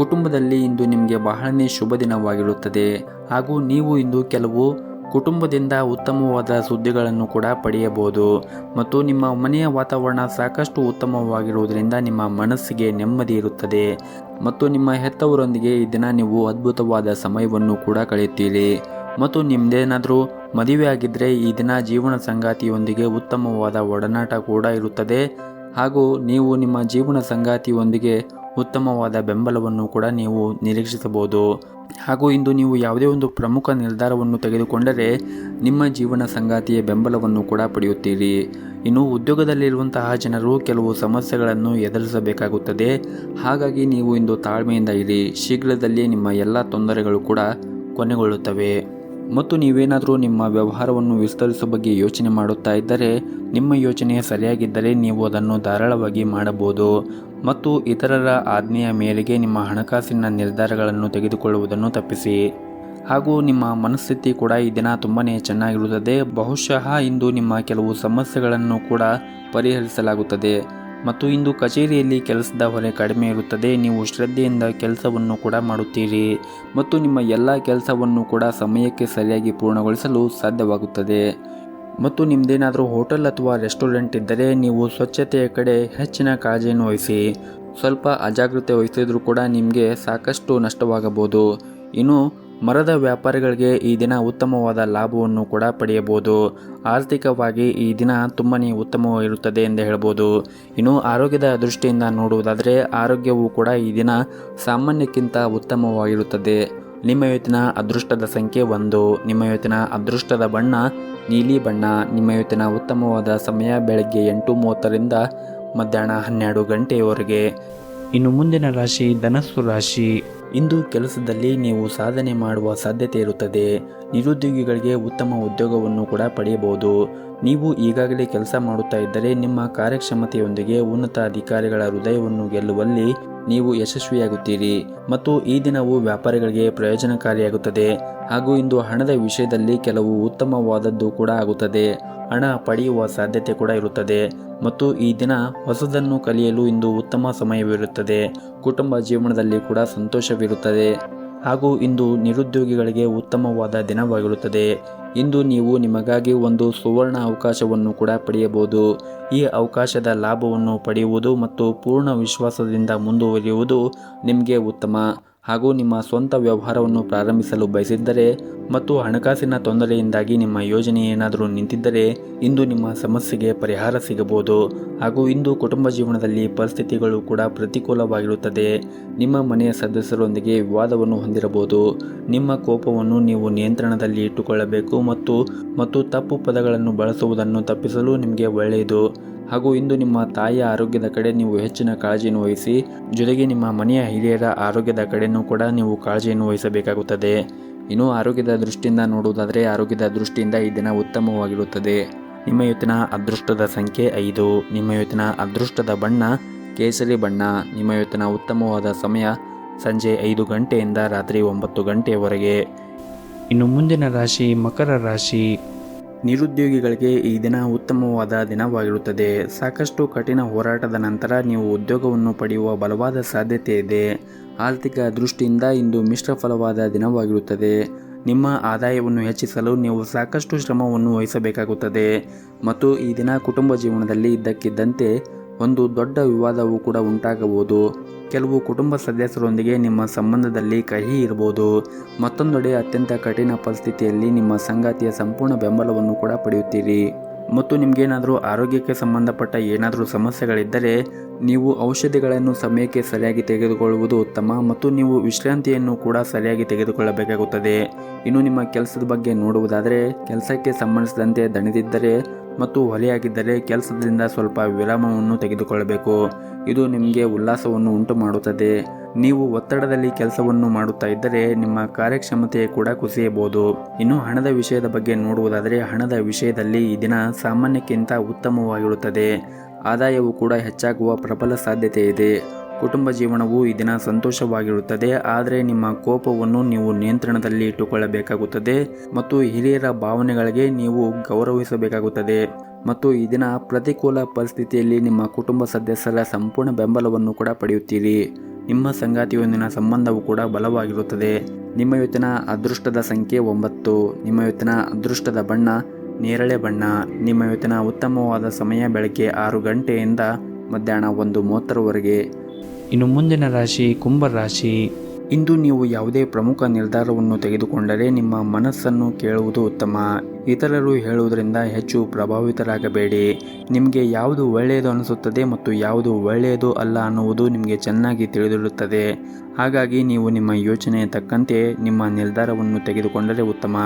ಕುಟುಂಬದಲ್ಲಿ ಇಂದು ನಿಮಗೆ ಬಹಳನೇ ಶುಭ ದಿನವಾಗಿರುತ್ತದೆ ಹಾಗೂ ನೀವು ಇಂದು ಕೆಲವು ಕುಟುಂಬದಿಂದ ಉತ್ತಮವಾದ ಸುದ್ದಿಗಳನ್ನು ಕೂಡ ಪಡೆಯಬಹುದು ಮತ್ತು ನಿಮ್ಮ ಮನೆಯ ವಾತಾವರಣ ಸಾಕಷ್ಟು ಉತ್ತಮವಾಗಿರುವುದರಿಂದ ನಿಮ್ಮ ಮನಸ್ಸಿಗೆ ನೆಮ್ಮದಿ ಇರುತ್ತದೆ ಮತ್ತು ನಿಮ್ಮ ಹೆತ್ತವರೊಂದಿಗೆ ಈ ದಿನ ನೀವು ಅದ್ಭುತವಾದ ಸಮಯವನ್ನು ಕೂಡ ಕಳೆಯುತ್ತೀರಿ ಮತ್ತು ನಿಮ್ಮದೇನಾದರೂ ಮದುವೆ ಆಗಿದ್ದರೆ ಈ ದಿನ ಜೀವನ ಸಂಗಾತಿಯೊಂದಿಗೆ ಉತ್ತಮವಾದ ಒಡನಾಟ ಕೂಡ ಇರುತ್ತದೆ ಹಾಗೂ ನೀವು ನಿಮ್ಮ ಜೀವನ ಸಂಗಾತಿಯೊಂದಿಗೆ ಉತ್ತಮವಾದ ಬೆಂಬಲವನ್ನು ಕೂಡ ನೀವು ನಿರೀಕ್ಷಿಸಬಹುದು ಹಾಗೂ ಇಂದು ನೀವು ಯಾವುದೇ ಒಂದು ಪ್ರಮುಖ ನಿರ್ಧಾರವನ್ನು ತೆಗೆದುಕೊಂಡರೆ ನಿಮ್ಮ ಜೀವನ ಸಂಗಾತಿಯ ಬೆಂಬಲವನ್ನು ಕೂಡ ಪಡೆಯುತ್ತೀರಿ. ಇನ್ನು ಉದ್ಯೋಗದಲ್ಲಿರುವಂತಹ ಜನರು ಕೆಲವು ಸಮಸ್ಯೆಗಳನ್ನು ಎದುರಿಸಬೇಕಾಗುತ್ತದೆ. ಹಾಗಾಗಿ ನೀವು ಇಂದು ತಾಳ್ಮೆಯಿಂದ ಇರಿ. ಶೀಘ್ರದಲ್ಲೇ ನಿಮ್ಮ ಎಲ್ಲ ತೊಂದರೆಗಳು ಕೂಡ ಕೊನೆಗೊಳ್ಳುತ್ತವೆ. ಮತ್ತು ನೀವೇನಾದರೂ ನಿಮ್ಮ ವ್ಯವಹಾರವನ್ನು ವಿಸ್ತರಿಸುವ ಬಗ್ಗೆ ಯೋಚನೆ ಮಾಡುತ್ತಾ ಇದ್ದರೆ ನಿಮ್ಮ ಯೋಚನೆ ಸರಿಯಾಗಿದ್ದರೆ ನೀವು ಅದನ್ನು ಧಾರಾಳವಾಗಿ ಮಾಡಬಹುದು ಮತ್ತು ಇತರರ ಆಜ್ಞೆಯ ಮೇರೆಗೆ ನಿಮ್ಮ ಹಣಕಾಸಿನ ನಿರ್ಧಾರಗಳನ್ನು ತೆಗೆದುಕೊಳ್ಳುವುದನ್ನು ತಪ್ಪಿಸಿ. ಹಾಗೂ ನಿಮ್ಮ ಮನಸ್ಥಿತಿ ಕೂಡ ಈ ದಿನ ತುಂಬಾ ಚೆನ್ನಾಗಿರುತ್ತದೆ. ಬಹುಶಃ ಇಂದು ನಿಮ್ಮ ಕೆಲವು ಸಮಸ್ಯೆಗಳನ್ನು ಕೂಡ ಪರಿಹರಿಸಲಾಗುತ್ತದೆ ಮತ್ತು ಇಂದು ಕಚೇರಿಯಲ್ಲಿ ಕೆಲಸದ ಹೊರೆ ಕಡಿಮೆ ಇರುತ್ತದೆ. ನೀವು ಶ್ರದ್ಧೆಯಿಂದ ಕೆಲಸವನ್ನು ಕೂಡ ಮಾಡುತ್ತೀರಿ ಮತ್ತು ನಿಮ್ಮ ಎಲ್ಲ ಕೆಲಸವನ್ನು ಕೂಡ ಸಮಯಕ್ಕೆ ಸರಿಯಾಗಿ ಪೂರ್ಣಗೊಳಿಸಲು ಸಾಧ್ಯವಾಗುತ್ತದೆ. ಮತ್ತು ನಿಮ್ಮದೇನಾದರೂ ಹೋಟೆಲ್ ಅಥವಾ ರೆಸ್ಟೋರೆಂಟ್ ಇದ್ದರೆ ನೀವು ಸ್ವಚ್ಛತೆಯ ಕಡೆ ಹೆಚ್ಚಿನ ಕಾಳಜಿಯನ್ನು ವಹಿಸಿ. ಸ್ವಲ್ಪ ಅಜಾಗ್ರತೆ ವಹಿಸಿದರೂ ಕೂಡ ನಿಮಗೆ ಸಾಕಷ್ಟು ನಷ್ಟವಾಗಬಹುದು. ಇನ್ನು ಮರದ ವ್ಯಾಪಾರಿಗಳಿಗೆ ಈ ದಿನ ಉತ್ತಮವಾದ ಲಾಭವನ್ನು ಕೂಡ ಪಡೆಯಬಹುದು. ಆರ್ಥಿಕವಾಗಿ ಈ ದಿನ ತುಂಬಾ ಉತ್ತಮವಾಗಿರುತ್ತದೆ ಎಂದು ಹೇಳ್ಬೋದು. ಇನ್ನು ಆರೋಗ್ಯದ ದೃಷ್ಟಿಯಿಂದ ನೋಡುವುದಾದರೆ ಆರೋಗ್ಯವು ಕೂಡ ಈ ದಿನ ಸಾಮಾನ್ಯಕ್ಕಿಂತ ಉತ್ತಮವಾಗಿರುತ್ತದೆ. ನಿಮ್ಮ ಇವತ್ತಿನ ಅದೃಷ್ಟದ ಸಂಖ್ಯೆ 1. ನಿಮ್ಮ ಇವತ್ತಿನ ಅದೃಷ್ಟದ ಬಣ್ಣ ನೀಲಿ ಬಣ್ಣ. ನಿಮ್ಮ ಇವತ್ತಿನ ಉತ್ತಮವಾದ ಸಮಯ ಬೆಳಗ್ಗೆ 8:30ರಿಂದ ಮಧ್ಯಾಹ್ನ 12 ಗಂಟೆಯವರೆಗೆ. ಇನ್ನು ಮುಂದಿನ ರಾಶಿ ಧನಸ್ಸು ರಾಶಿ. ಇಂದು ಕೆಲಸದಲ್ಲಿ ನೀವು ಸಾಧನೆ ಮಾಡುವ ಸಾಧ್ಯತೆ ಇರುತ್ತದೆ. ನಿರುದ್ಯೋಗಿಗಳಿಗೆ ಉತ್ತಮ ಉದ್ಯೋಗವನ್ನು ಕೂಡ ಪಡೆಯಬಹುದು. ನೀವು ಈಗಾಗಲೇ ಕೆಲಸ ಮಾಡುತ್ತಾ ಇದ್ದರೆ ನಿಮ್ಮ ಕಾರ್ಯಕ್ಷಮತೆಯೊಂದಿಗೆ ಉನ್ನತ ಅಧಿಕಾರಿಗಳ ಹೃದಯವನ್ನು ಗೆಲ್ಲುವಲ್ಲಿ ನೀವು ಯಶಸ್ವಿಯಾಗುತ್ತೀರಿ ಮತ್ತು ಈ ದಿನವು ವ್ಯಾಪಾರಿಗಳಿಗೆ ಪ್ರಯೋಜನಕಾರಿಯಾಗುತ್ತದೆ. ಹಾಗೂ ಇಂದು ಹಣದ ವಿಷಯದಲ್ಲಿ ಕೆಲವು ಉತ್ತಮವಾದದ್ದು ಕೂಡ ಆಗುತ್ತದೆ. ಹಣ ಪಡೆಯುವ ಸಾಧ್ಯತೆ ಕೂಡ ಇರುತ್ತದೆ ಮತ್ತು ಈ ದಿನ ಹೊಸದನ್ನು ಕಲಿಯಲು ಇಂದು ಉತ್ತಮ ಸಮಯವಿರುತ್ತದೆ. ಕುಟುಂಬ ಜೀವನದಲ್ಲಿ ಕೂಡ ಸಂತೋಷವಿರುತ್ತದೆ ಹಾಗೂ ಇಂದು ನಿರುದ್ಯೋಗಿಗಳಿಗೆ ಉತ್ತಮವಾದ ದಿನವಾಗಿರುತ್ತದೆ. ಇಂದು ನೀವು ನಿಮಗಾಗಿ ಒಂದು ಸುವರ್ಣ ಅವಕಾಶವನ್ನು ಕೂಡ ಪಡೆಯಬಹುದು. ಈ ಅವಕಾಶದ ಲಾಭವನ್ನು ಪಡೆಯುವುದು ಮತ್ತು ಪೂರ್ಣ ವಿಶ್ವಾಸದಿಂದ ಮುಂದುವರಿಯುವುದು ನಿಮಗೆ ಉತ್ತಮ. ಹಾಗೂ ನಿಮ್ಮ ಸ್ವಂತ ವ್ಯವಹಾರವನ್ನು ಪ್ರಾರಂಭಿಸಲು ಬಯಸಿದ್ದರೆ ಮತ್ತು ಹಣಕಾಸಿನ ತೊಂದರೆಯಿಂದಾಗಿ ನಿಮ್ಮ ಯೋಜನೆ ಏನಾದರೂ ನಿಂತಿದ್ದರೆ ಇಂದು ನಿಮ್ಮ ಸಮಸ್ಯೆಗೆ ಪರಿಹಾರ ಸಿಗಬಹುದು. ಹಾಗೂ ಇಂದು ಕುಟುಂಬ ಜೀವನದಲ್ಲಿ ಪರಿಸ್ಥಿತಿಗಳು ಕೂಡ ಪ್ರತಿಕೂಲವಾಗಿರುತ್ತದೆ. ನಿಮ್ಮ ಮನೆಯ ಸದಸ್ಯರೊಂದಿಗೆ ವಿವಾದವನ್ನು ಹೊಂದಿರಬಹುದು. ನಿಮ್ಮ ಕೋಪವನ್ನು ನೀವು ನಿಯಂತ್ರಣದಲ್ಲಿ ಇಟ್ಟುಕೊಳ್ಳಬೇಕು ಮತ್ತು ತಪ್ಪು ಪದಗಳನ್ನು ಬಳಸುವುದನ್ನು ತಪ್ಪಿಸಲು ನಿಮಗೆ ಒಳ್ಳೆಯದು. ಹಾಗೂ ಇಂದು ನಿಮ್ಮ ತಾಯಿಯ ಆರೋಗ್ಯದ ಕಡೆ ನೀವು ಹೆಚ್ಚಿನ ಕಾಳಜಿಯನ್ನು ವಹಿಸಿ. ಜೊತೆಗೆ ನಿಮ್ಮ ಮನೆಯ ಹಿರಿಯರ ಆರೋಗ್ಯದ ಕಡೆಯೂ ಕೂಡ ನೀವು ಕಾಳಜಿಯನ್ನು ವಹಿಸಬೇಕಾಗುತ್ತದೆ. ಇನ್ನು ಆರೋಗ್ಯದ ದೃಷ್ಟಿಯಿಂದ ನೋಡುವುದಾದರೆ ಆರೋಗ್ಯದ ದೃಷ್ಟಿಯಿಂದ ಈ ದಿನ ಉತ್ತಮವಾಗಿರುತ್ತದೆ. ನಿಮ್ಮ ಇವತ್ತಿನ ಅದೃಷ್ಟದ ಸಂಖ್ಯೆ 5. ನಿಮ್ಮ ಇವತ್ತಿನ ಅದೃಷ್ಟದ ಬಣ್ಣ ಕೇಸರಿ ಬಣ್ಣ. ನಿಮ್ಮ ಇವತ್ತಿನ ಉತ್ತಮವಾದ ಸಮಯ ಸಂಜೆ 5 ಗಂಟೆಯಿಂದ ರಾತ್ರಿ 9 ಗಂಟೆಯವರೆಗೆ. ಇನ್ನು ಮುಂದಿನ ರಾಶಿ ಮಕರ ರಾಶಿ. ನಿರುದ್ಯೋಗಿಗಳಿಗೆ ಈ ದಿನ ಉತ್ತಮವಾದ ದಿನವಾಗಿರುತ್ತದೆ. ಸಾಕಷ್ಟು ಕಠಿಣ ಹೋರಾಟದ ನಂತರ ನೀವು ಉದ್ಯೋಗವನ್ನು ಪಡೆಯುವ ಬಲವಾದ ಸಾಧ್ಯತೆ ಇದೆ. ಆರ್ಥಿಕ ದೃಷ್ಟಿಯಿಂದ ಇಂದು ಮಿಶ್ರ ಫಲವಾದ ದಿನವಾಗಿರುತ್ತದೆ. ನಿಮ್ಮ ಆದಾಯವನ್ನು ಹೆಚ್ಚಿಸಲು ನೀವು ಸಾಕಷ್ಟು ಶ್ರಮವನ್ನು ವಹಿಸಬೇಕಾಗುತ್ತದೆ ಮತ್ತು ಈ ದಿನ ಕುಟುಂಬ ಜೀವನದಲ್ಲಿ ಇದ್ದಕ್ಕಿದ್ದಂತೆ ಒಂದು ದೊಡ್ಡ ವಿವಾದವು ಕೂಡ ಉಂಟಾಗಬಹುದು. ಕೆಲವು ಕುಟುಂಬ ಸದಸ್ಯರೊಂದಿಗೆ ನಿಮ್ಮ ಸಂಬಂಧದಲ್ಲಿ ಕಹಿ ಇರಬಹುದು. ಮತ್ತೊಂದೆಡೆ ಅತ್ಯಂತ ಕಠಿಣ ಪರಿಸ್ಥಿತಿಯಲ್ಲಿ ನಿಮ್ಮ ಸಂಗಾತಿಯ ಸಂಪೂರ್ಣ ಬೆಂಬಲವನ್ನು ಕೂಡ ಪಡೆಯುತ್ತೀರಿ. ಮತ್ತು ನಿಮಗೇನಾದರೂ ಆರೋಗ್ಯಕ್ಕೆ ಸಂಬಂಧಪಟ್ಟ ಏನಾದರೂ ಸಮಸ್ಯೆಗಳಿದ್ದರೆ ನೀವು ಔಷಧಿಗಳನ್ನು ಸಮಯಕ್ಕೆ ಸರಿಯಾಗಿ ತೆಗೆದುಕೊಳ್ಳುವುದು ಉತ್ತಮ ಮತ್ತು ನೀವು ವಿಶ್ರಾಂತಿಯನ್ನು ಕೂಡ ಸರಿಯಾಗಿ ತೆಗೆದುಕೊಳ್ಳಬೇಕಾಗುತ್ತದೆ. ಇನ್ನು ನಿಮ್ಮ ಕೆಲಸದ ಬಗ್ಗೆ ನೋಡುವುದಾದರೆ ಕೆಲಸಕ್ಕೆ ಸಂಬಂಧಿಸಿದಂತೆ ದಣಿದಿದ್ದರೆ ಮತ್ತು ಹೊಲೆಯಾಗಿದ್ದರೆ ಕೆಲಸದಿಂದ ಸ್ವಲ್ಪ ವಿರಾಮವನ್ನು ತೆಗೆದುಕೊಳ್ಳಬೇಕು. ಇದು ನಿಮಗೆ ಉಲ್ಲಾಸವನ್ನು ಉಂಟು ಮಾಡುತ್ತದೆ. ನೀವು ಒತ್ತಡದಲ್ಲಿ ಕೆಲಸವನ್ನು ಮಾಡುತ್ತಾ ಇದ್ದರೆ ನಿಮ್ಮ ಕಾರ್ಯಕ್ಷಮತೆ ಕೂಡ ಕುಸಿಯಬಹುದು. ಇನ್ನು ಹಣದ ವಿಷಯದ ಬಗ್ಗೆ ನೋಡುವುದಾದರೆ ಹಣದ ವಿಷಯದಲ್ಲಿ ಈ ದಿನ ಸಾಮಾನ್ಯಕ್ಕಿಂತ ಉತ್ತಮವಾಗಿರುತ್ತದೆ. ಆದಾಯವು ಕೂಡ ಹೆಚ್ಚಾಗುವ ಪ್ರಬಲ ಸಾಧ್ಯತೆ ಇದೆ. ಕುಟುಂಬ ಜೀವನವು ಈ ದಿನ ಸಂತೋಷವಾಗಿರುತ್ತದೆ. ಆದರೆ ನಿಮ್ಮ ಕೋಪವನ್ನು ನೀವು ನಿಯಂತ್ರಣದಲ್ಲಿ ಇಟ್ಟುಕೊಳ್ಳಬೇಕಾಗುತ್ತದೆ ಮತ್ತು ಹಿರಿಯರ ಭಾವನೆಗಳಿಗೆ ನೀವು ಗೌರವಿಸಬೇಕಾಗುತ್ತದೆ. ಮತ್ತು ಈ ದಿನ ಪ್ರತಿಕೂಲ ಪರಿಸ್ಥಿತಿಯಲ್ಲಿ ನಿಮ್ಮ ಕುಟುಂಬ ಸದಸ್ಯರ ಸಂಪೂರ್ಣ ಬೆಂಬಲವನ್ನು ಕೂಡ ಪಡೆಯುತ್ತೀರಿ. ನಿಮ್ಮ ಸಂಗಾತಿಯೊಂದಿನ ಸಂಬಂಧವು ಕೂಡ ಬಲವಾಗಿರುತ್ತದೆ. ನಿಮ್ಮ ಇವತ್ತಿನ ಅದೃಷ್ಟದ ಸಂಖ್ಯೆ 9. ನಿಮ್ಮ ಇವತ್ತಿನ ಅದೃಷ್ಟದ ಬಣ್ಣ ನೇರಳೆ ಬಣ್ಣ. ನಿಮ್ಮ ಇವತ್ತಿನ ಉತ್ತಮವಾದ ಸಮಯ ಬೆಳಗ್ಗೆ 6 ಗಂಟೆಯಿಂದ ಮಧ್ಯಾಹ್ನ 1:30ವರೆಗೆ. ಇನ್ನು ಮುಂದಿನ ರಾಶಿ ಕುಂಭ ರಾಶಿ. ಇಂದು ನೀವು ಯಾವುದೇ ಪ್ರಮುಖ ನಿರ್ಧಾರವನ್ನು ತೆಗೆದುಕೊಂಡರೆ ನಿಮ್ಮ ಮನಸ್ಸನ್ನು ಕೇಳುವುದು ಉತ್ತಮ. ಇತರರು ಹೇಳುವುದರಿಂದ ಹೆಚ್ಚು ಪ್ರಭಾವಿತರಾಗಬೇಡಿ. ನಿಮಗೆ ಯಾವುದು ಒಳ್ಳೆಯದು ಅನಿಸುತ್ತದೆ ಮತ್ತು ಯಾವುದು ಒಳ್ಳೆಯದು ಅಲ್ಲ ಅನ್ನುವುದು ನಿಮಗೆ ಚೆನ್ನಾಗಿ ತಿಳಿದಿರುತ್ತದೆ. ಹಾಗಾಗಿ ನೀವು ನಿಮ್ಮ ಯೋಚನೆಯ ತಕ್ಕಂತೆ ನಿಮ್ಮ ನಿರ್ಧಾರವನ್ನು ತೆಗೆದುಕೊಂಡರೆ ಉತ್ತಮ.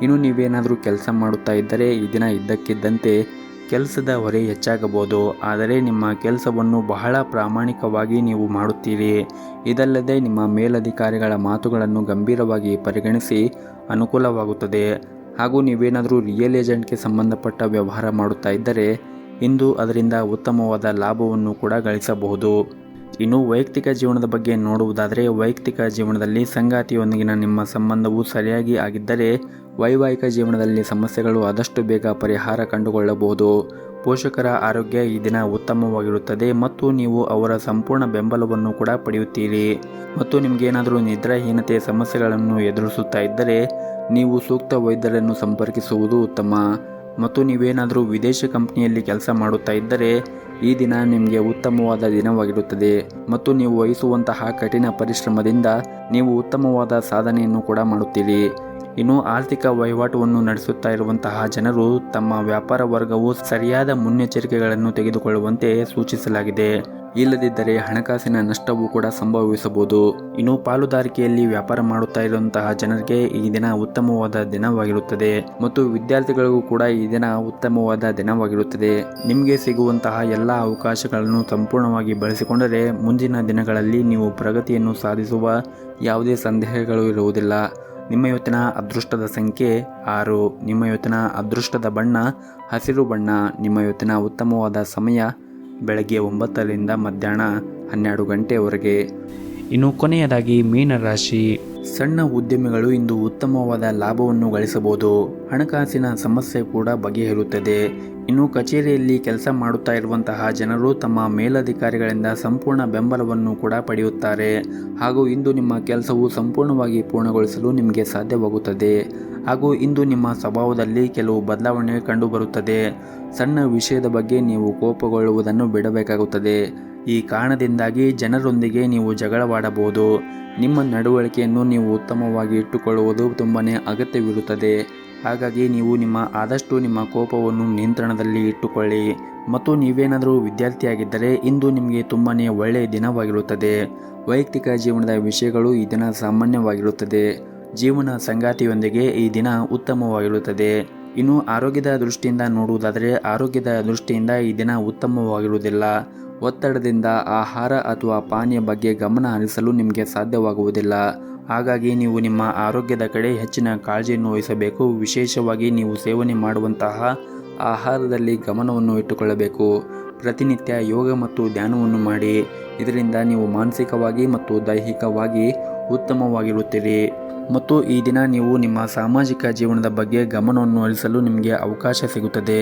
ಇನ್ನು ನೀವೇನಾದರೂ ಕೆಲಸ ಮಾಡುತ್ತಾ ಇದ್ದರೆ ಈ ದಿನ ಇದ್ದಕ್ಕಿದ್ದಂತೆ ಕೆಲಸದ ಹೊರೆ ಹೆಚ್ಚಾಗಬಹುದು. ಆದರೆ ನಿಮ್ಮ ಕೆಲಸವನ್ನು ಬಹಳ ಪ್ರಾಮಾಣಿಕವಾಗಿ ನೀವು ಮಾಡುತ್ತೀರಿ. ಇದಲ್ಲದೆ ನಿಮ್ಮ ಮೇಲಧಿಕಾರಿಗಳ ಮಾತುಗಳನ್ನು ಗಂಭೀರವಾಗಿ ಪರಿಗಣಿಸಿ ಅನುಕೂಲವಾಗುತ್ತದೆ. ಹಾಗೂ ನೀವೇನಾದರೂ ರಿಯಲ್ ಏಜೆಂಟ್ಗೆ ಸಂಬಂಧಪಟ್ಟ ವ್ಯವಹಾರ ಮಾಡುತ್ತಾ ಇದ್ದರೆ ಇಂದು ಅದರಿಂದ ಉತ್ತಮವಾದ ಲಾಭವನ್ನು ಕೂಡ ಗಳಿಸಬಹುದು. ಇನ್ನು ವೈಯಕ್ತಿಕ ಜೀವನದ ಬಗ್ಗೆ ನೋಡುವುದಾದರೆ ವೈಯಕ್ತಿಕ ಜೀವನದಲ್ಲಿ ಸಂಗಾತಿಯೊಂದಿಗಿನ ನಿಮ್ಮ ಸಂಬಂಧವು ಸರಿಯಾಗಿ ಆಗಿದ್ದರೆ ವೈವಾಹಿಕ ಜೀವನದಲ್ಲಿ ಸಮಸ್ಯೆಗಳು ಆದಷ್ಟು ಬೇಗ ಪರಿಹಾರ ಕಂಡುಕೊಳ್ಳಬಹುದು. ಪೋಷಕರ ಆರೋಗ್ಯ ಈ ದಿನ ಉತ್ತಮವಾಗಿರುತ್ತದೆ ಮತ್ತು ನೀವು ಅವರ ಸಂಪೂರ್ಣ ಬೆಂಬಲವನ್ನು ಕೂಡ ಪಡೆಯುತ್ತೀರಿ. ಮತ್ತು ನಿಮಗೇನಾದರೂ ನಿದ್ರಾಹೀನತೆ ಸಮಸ್ಯೆಗಳನ್ನು ಎದುರಿಸುತ್ತಾ ಇದ್ದರೆ ನೀವು ಸೂಕ್ತ ವೈದ್ಯರನ್ನು ಸಂಪರ್ಕಿಸುವುದು ಉತ್ತಮ. ಮತ್ತು ನೀವೇನಾದರೂ ವಿದೇಶಿ ಕಂಪನಿಯಲ್ಲಿ ಕೆಲಸ ಮಾಡುತ್ತಾ ಇದ್ದರೆ ಈ ದಿನ ನಿಮಗೆ ಉತ್ತಮವಾದ ದಿನವಾಗಿರುತ್ತದೆ ಮತ್ತು ನೀವು ವಹಿಸುವಂತಹ ಕಠಿಣ ಪರಿಶ್ರಮದಿಂದ ನೀವು ಉತ್ತಮವಾದ ಸಾಧನೆಯನ್ನು ಕೂಡ ಮಾಡುತ್ತೀರಿ. ಇನ್ನು ಆರ್ಥಿಕ ವಹಿವಾಟುವನ್ನು ನಡೆಸುತ್ತಾ ಇರುವಂತಹ ಜನರು ತಮ್ಮ ವ್ಯಾಪಾರ ವರ್ಗವು ಸರಿಯಾದ ಮುನ್ನೆಚ್ಚರಿಕೆಗಳನ್ನು ತೆಗೆದುಕೊಳ್ಳುವಂತೆ ಸೂಚಿಸಲಾಗಿದೆ. ಇಲ್ಲದಿದ್ದರೆ ಹಣಕಾಸಿನ ನಷ್ಟವೂ ಕೂಡ ಸಂಭವಿಸಬಹುದು. ಇನ್ನು ಪಾಲುದಾರಿಕೆಯಲ್ಲಿ ವ್ಯಾಪಾರ ಮಾಡುತ್ತಾ ಇರುವಂತಹ ಜನರಿಗೆ ಈ ದಿನ ಉತ್ತಮವಾದ ದಿನವಾಗಿರುತ್ತದೆ ಮತ್ತು ವಿದ್ಯಾರ್ಥಿಗಳಿಗೂ ಕೂಡ ಈ ದಿನ ಉತ್ತಮವಾದ ದಿನವಾಗಿರುತ್ತದೆ. ನಿಮಗೆ ಸಿಗುವಂತಹ ಎಲ್ಲ ಅವಕಾಶಗಳನ್ನು ಸಂಪೂರ್ಣವಾಗಿ ಬಳಸಿಕೊಂಡರೆ ಮುಂದಿನ ದಿನಗಳಲ್ಲಿ ನೀವು ಪ್ರಗತಿಯನ್ನು ಸಾಧಿಸುವ ಯಾವುದೇ ಸಂದೇಹಗಳು ಇರುವುದಿಲ್ಲ. ನಿಮ್ಮ ಇವತ್ತಿನ ಅದೃಷ್ಟದ ಸಂಖ್ಯೆ 6. ನಿಮ್ಮ ಇವತ್ತಿನ ಅದೃಷ್ಟದ ಬಣ್ಣ ಹಸಿರು ಬಣ್ಣ. ನಿಮ್ಮ ಇವತ್ತಿನ ಉತ್ತಮವಾದ ಸಮಯ ಬೆಳಗ್ಗೆ 9ರಿಂದ ಮಧ್ಯಾಹ್ನ 12 ಗಂಟೆಯವರೆಗೆ. ಇನ್ನು ಕೊನೆಯದಾಗಿ ಮೀನರಾಶಿ. ಸಣ್ಣ ಉದ್ಯಮಿಗಳು ಇಂದು ಉತ್ತಮವಾದ ಲಾಭವನ್ನು ಗಳಿಸಬಹುದು. ಹಣಕಾಸಿನ ಸಮಸ್ಯೆ ಕೂಡ ಬಗೆಹರುತ್ತದೆ. ಇನ್ನು ಕಚೇರಿಯಲ್ಲಿ ಕೆಲಸ ಮಾಡುತ್ತಾ ಇರುವಂತಹ ಜನರು ತಮ್ಮ ಮೇಲಧಿಕಾರಿಗಳಿಂದ ಸಂಪೂರ್ಣ ಬೆಂಬಲವನ್ನು ಕೂಡ ಪಡೆಯುತ್ತಾರೆ. ಹಾಗೂ ಇಂದು ನಿಮ್ಮ ಕೆಲಸವು ಸಂಪೂರ್ಣವಾಗಿ ಪೂರ್ಣಗೊಳಿಸಲು ನಿಮಗೆ ಸಾಧ್ಯವಾಗುತ್ತದೆ. ಹಾಗೂ ಇಂದು ನಿಮ್ಮ ಸ್ವಭಾವದಲ್ಲಿ ಕೆಲವು ಬದಲಾವಣೆ ಕಂಡುಬರುತ್ತದೆ. ಸಣ್ಣ ವಿಷಯದ ಬಗ್ಗೆ ನೀವು ಕೋಪಗೊಳ್ಳುವುದನ್ನು ಬಿಡಬೇಕಾಗುತ್ತದೆ. ಈ ಕಾರಣದಿಂದಾಗಿ ಜನರೊಂದಿಗೆ ನೀವು ಜಗಳವಾಡಬಹುದು. ನಿಮ್ಮ ನಡವಳಿಕೆಯನ್ನು ನೀವು ಉತ್ತಮವಾಗಿ ಇಟ್ಟುಕೊಳ್ಳುವುದು ತುಂಬಾ ಅಗತ್ಯವಿರುತ್ತದೆ. ಹಾಗಾಗಿ ನೀವು ಆದಷ್ಟು ನಿಮ್ಮ ಕೋಪವನ್ನು ನಿಯಂತ್ರಣದಲ್ಲಿ ಇಟ್ಟುಕೊಳ್ಳಿ. ಮತ್ತು ನೀವೇನಾದರೂ ವಿದ್ಯಾರ್ಥಿಯಾಗಿದ್ದರೆ ಇಂದು ನಿಮಗೆ ತುಂಬಾ ಒಳ್ಳೆಯ ದಿನವಾಗಿರುತ್ತದೆ. ವೈಯಕ್ತಿಕ ಜೀವನದ ವಿಷಯಗಳು ಈ ದಿನ ಸಾಮಾನ್ಯವಾಗಿರುತ್ತದೆ. ಜೀವನ ಸಂಗಾತಿಯೊಂದಿಗೆ ಈ ದಿನ ಉತ್ತಮವಾಗಿರುತ್ತದೆ. ಇನ್ನು ಆರೋಗ್ಯದ ದೃಷ್ಟಿಯಿಂದ ನೋಡುವುದಾದರೆ ಆರೋಗ್ಯದ ದೃಷ್ಟಿಯಿಂದ ಈ ದಿನ ಉತ್ತಮವಾಗಿರುವುದಿಲ್ಲ. ಒತ್ತಡದಿಂದ ಆಹಾರ ಅಥವಾ ಪಾನೀಯ ಬಗ್ಗೆ ಗಮನ ಹರಿಸಲು ನಿಮಗೆ ಸಾಧ್ಯವಾಗುವುದಿಲ್ಲ. ಹಾಗಾಗಿ ನೀವು ನಿಮ್ಮ ಆರೋಗ್ಯದ ಕಡೆ ಹೆಚ್ಚಿನ ಕಾಳಜಿಯನ್ನು ವಹಿಸಬೇಕು. ವಿಶೇಷವಾಗಿ ನೀವು ಸೇವನೆ ಮಾಡುವಂತಹ ಆಹಾರದಲ್ಲಿ ಗಮನವನ್ನು ಇಟ್ಟುಕೊಳ್ಳಬೇಕು. ಪ್ರತಿನಿತ್ಯ ಯೋಗ ಮತ್ತು ಧ್ಯಾನವನ್ನು ಮಾಡಿ. ಇದರಿಂದ ನೀವು ಮಾನಸಿಕವಾಗಿ ಮತ್ತು ದೈಹಿಕವಾಗಿ ಉತ್ತಮವಾಗಿರುತ್ತೀರಿ. ಮತ್ತು ಈ ದಿನ ನೀವು ನಿಮ್ಮ ಸಾಮಾಜಿಕ ಜೀವನದ ಬಗ್ಗೆ ಗಮನವನ್ನು ಹರಿಸಲು ನಿಮಗೆ ಅವಕಾಶ ಸಿಗುತ್ತದೆ.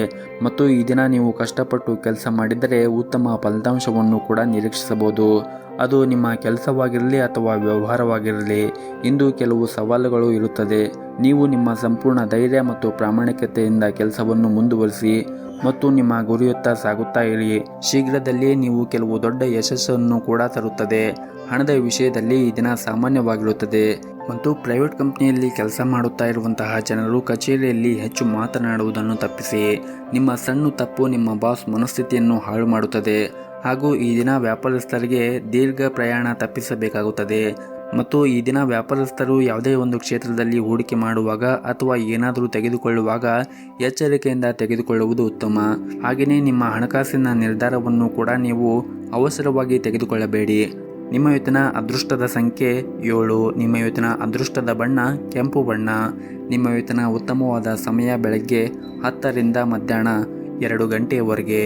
ಮತ್ತು ಈ ದಿನ ನೀವು ಕಷ್ಟಪಟ್ಟು ಕೆಲಸ ಮಾಡಿದರೆ ಉತ್ತಮ ಫಲಿತಾಂಶವನ್ನು ಕೂಡ ನಿರೀಕ್ಷಿಸಬಹುದು. ಅದು ನಿಮ್ಮ ಕೆಲಸವಾಗಿರಲಿ ಅಥವಾ ವ್ಯವಹಾರವಾಗಿರಲಿ. ಇಂದು ಕೆಲವು ಸವಾಲುಗಳು ಇರುತ್ತದೆ. ನೀವು ನಿಮ್ಮ ಸಂಪೂರ್ಣ ಧೈರ್ಯ ಮತ್ತು ಪ್ರಾಮಾಣಿಕತೆಯಿಂದ ಕೆಲಸವನ್ನು ಮುಂದುವರಿಸಿ ಮತ್ತು ನಿಮ್ಮ ಗುರಿಯತ್ತ ಸಾಗುತ್ತಾ ಇರಿ. ಶೀಘ್ರದಲ್ಲೇ ನೀವು ಕೆಲವು ದೊಡ್ಡ ಯಶಸ್ಸನ್ನು ಕೂಡ ತರುತ್ತದೆ. ಹಣದ ವಿಷಯದಲ್ಲಿ ಈ ದಿನ ಸಾಮಾನ್ಯವಾಗಿರುತ್ತದೆ. ಮತ್ತು ಪ್ರೈವೇಟ್ ಕಂಪನಿಯಲ್ಲಿ ಕೆಲಸ ಮಾಡುತ್ತಾ ಇರುವಂತಹ ಜನರು ಕಚೇರಿಯಲ್ಲಿ ಹೆಚ್ಚು ಮಾತನಾಡುವುದನ್ನು ತಪ್ಪಿಸಿ. ನಿಮ್ಮ ಸಣ್ಣ ತಪ್ಪು ನಿಮ್ಮ ಬಾಸ್ ಮನಸ್ಥಿತಿಯನ್ನು ಹಾಳು ಮಾಡುತ್ತದೆ. ಹಾಗೂ ಈ ದಿನ ವ್ಯಾಪಾರಸ್ಥರಿಗೆ ದೀರ್ಘ ಪ್ರಯಾಣ ತಪ್ಪಿಸಬೇಕಾಗುತ್ತದೆ. ಮತ್ತು ಈ ದಿನ ವ್ಯಾಪಾರಸ್ಥರು ಯಾವುದೇ ಒಂದು ಕ್ಷೇತ್ರದಲ್ಲಿ ಹೂಡಿಕೆ ಮಾಡುವಾಗ ಅಥವಾ ಏನಾದರೂ ತೆಗೆದುಕೊಳ್ಳುವಾಗ ಎಚ್ಚರಿಕೆಯಿಂದ ತೆಗೆದುಕೊಳ್ಳುವುದು ಉತ್ತಮ. ಹಾಗೆಯೇ ನಿಮ್ಮ ಹಣಕಾಸಿನ ನಿರ್ಧಾರವನ್ನು ಕೂಡ ನೀವು ಅವಸರವಾಗಿ ತೆಗೆದುಕೊಳ್ಳಬೇಡಿ. ನಿಮ್ಮ ಇವತ್ತಿನ ಅದೃಷ್ಟದ ಸಂಖ್ಯೆ 7. ನಿಮ್ಮ ಇವತ್ತಿನ ಅದೃಷ್ಟದ ಬಣ್ಣ ಕೆಂಪು ಬಣ್ಣ. ನಿಮ್ಮ ಇವತ್ತಿನ ಉತ್ತಮವಾದ ಸಮಯ ಬೆಳಗ್ಗೆ 10ರಿಂದ ಮಧ್ಯಾಹ್ನ 2 ಗಂಟೆಯವರೆಗೆ.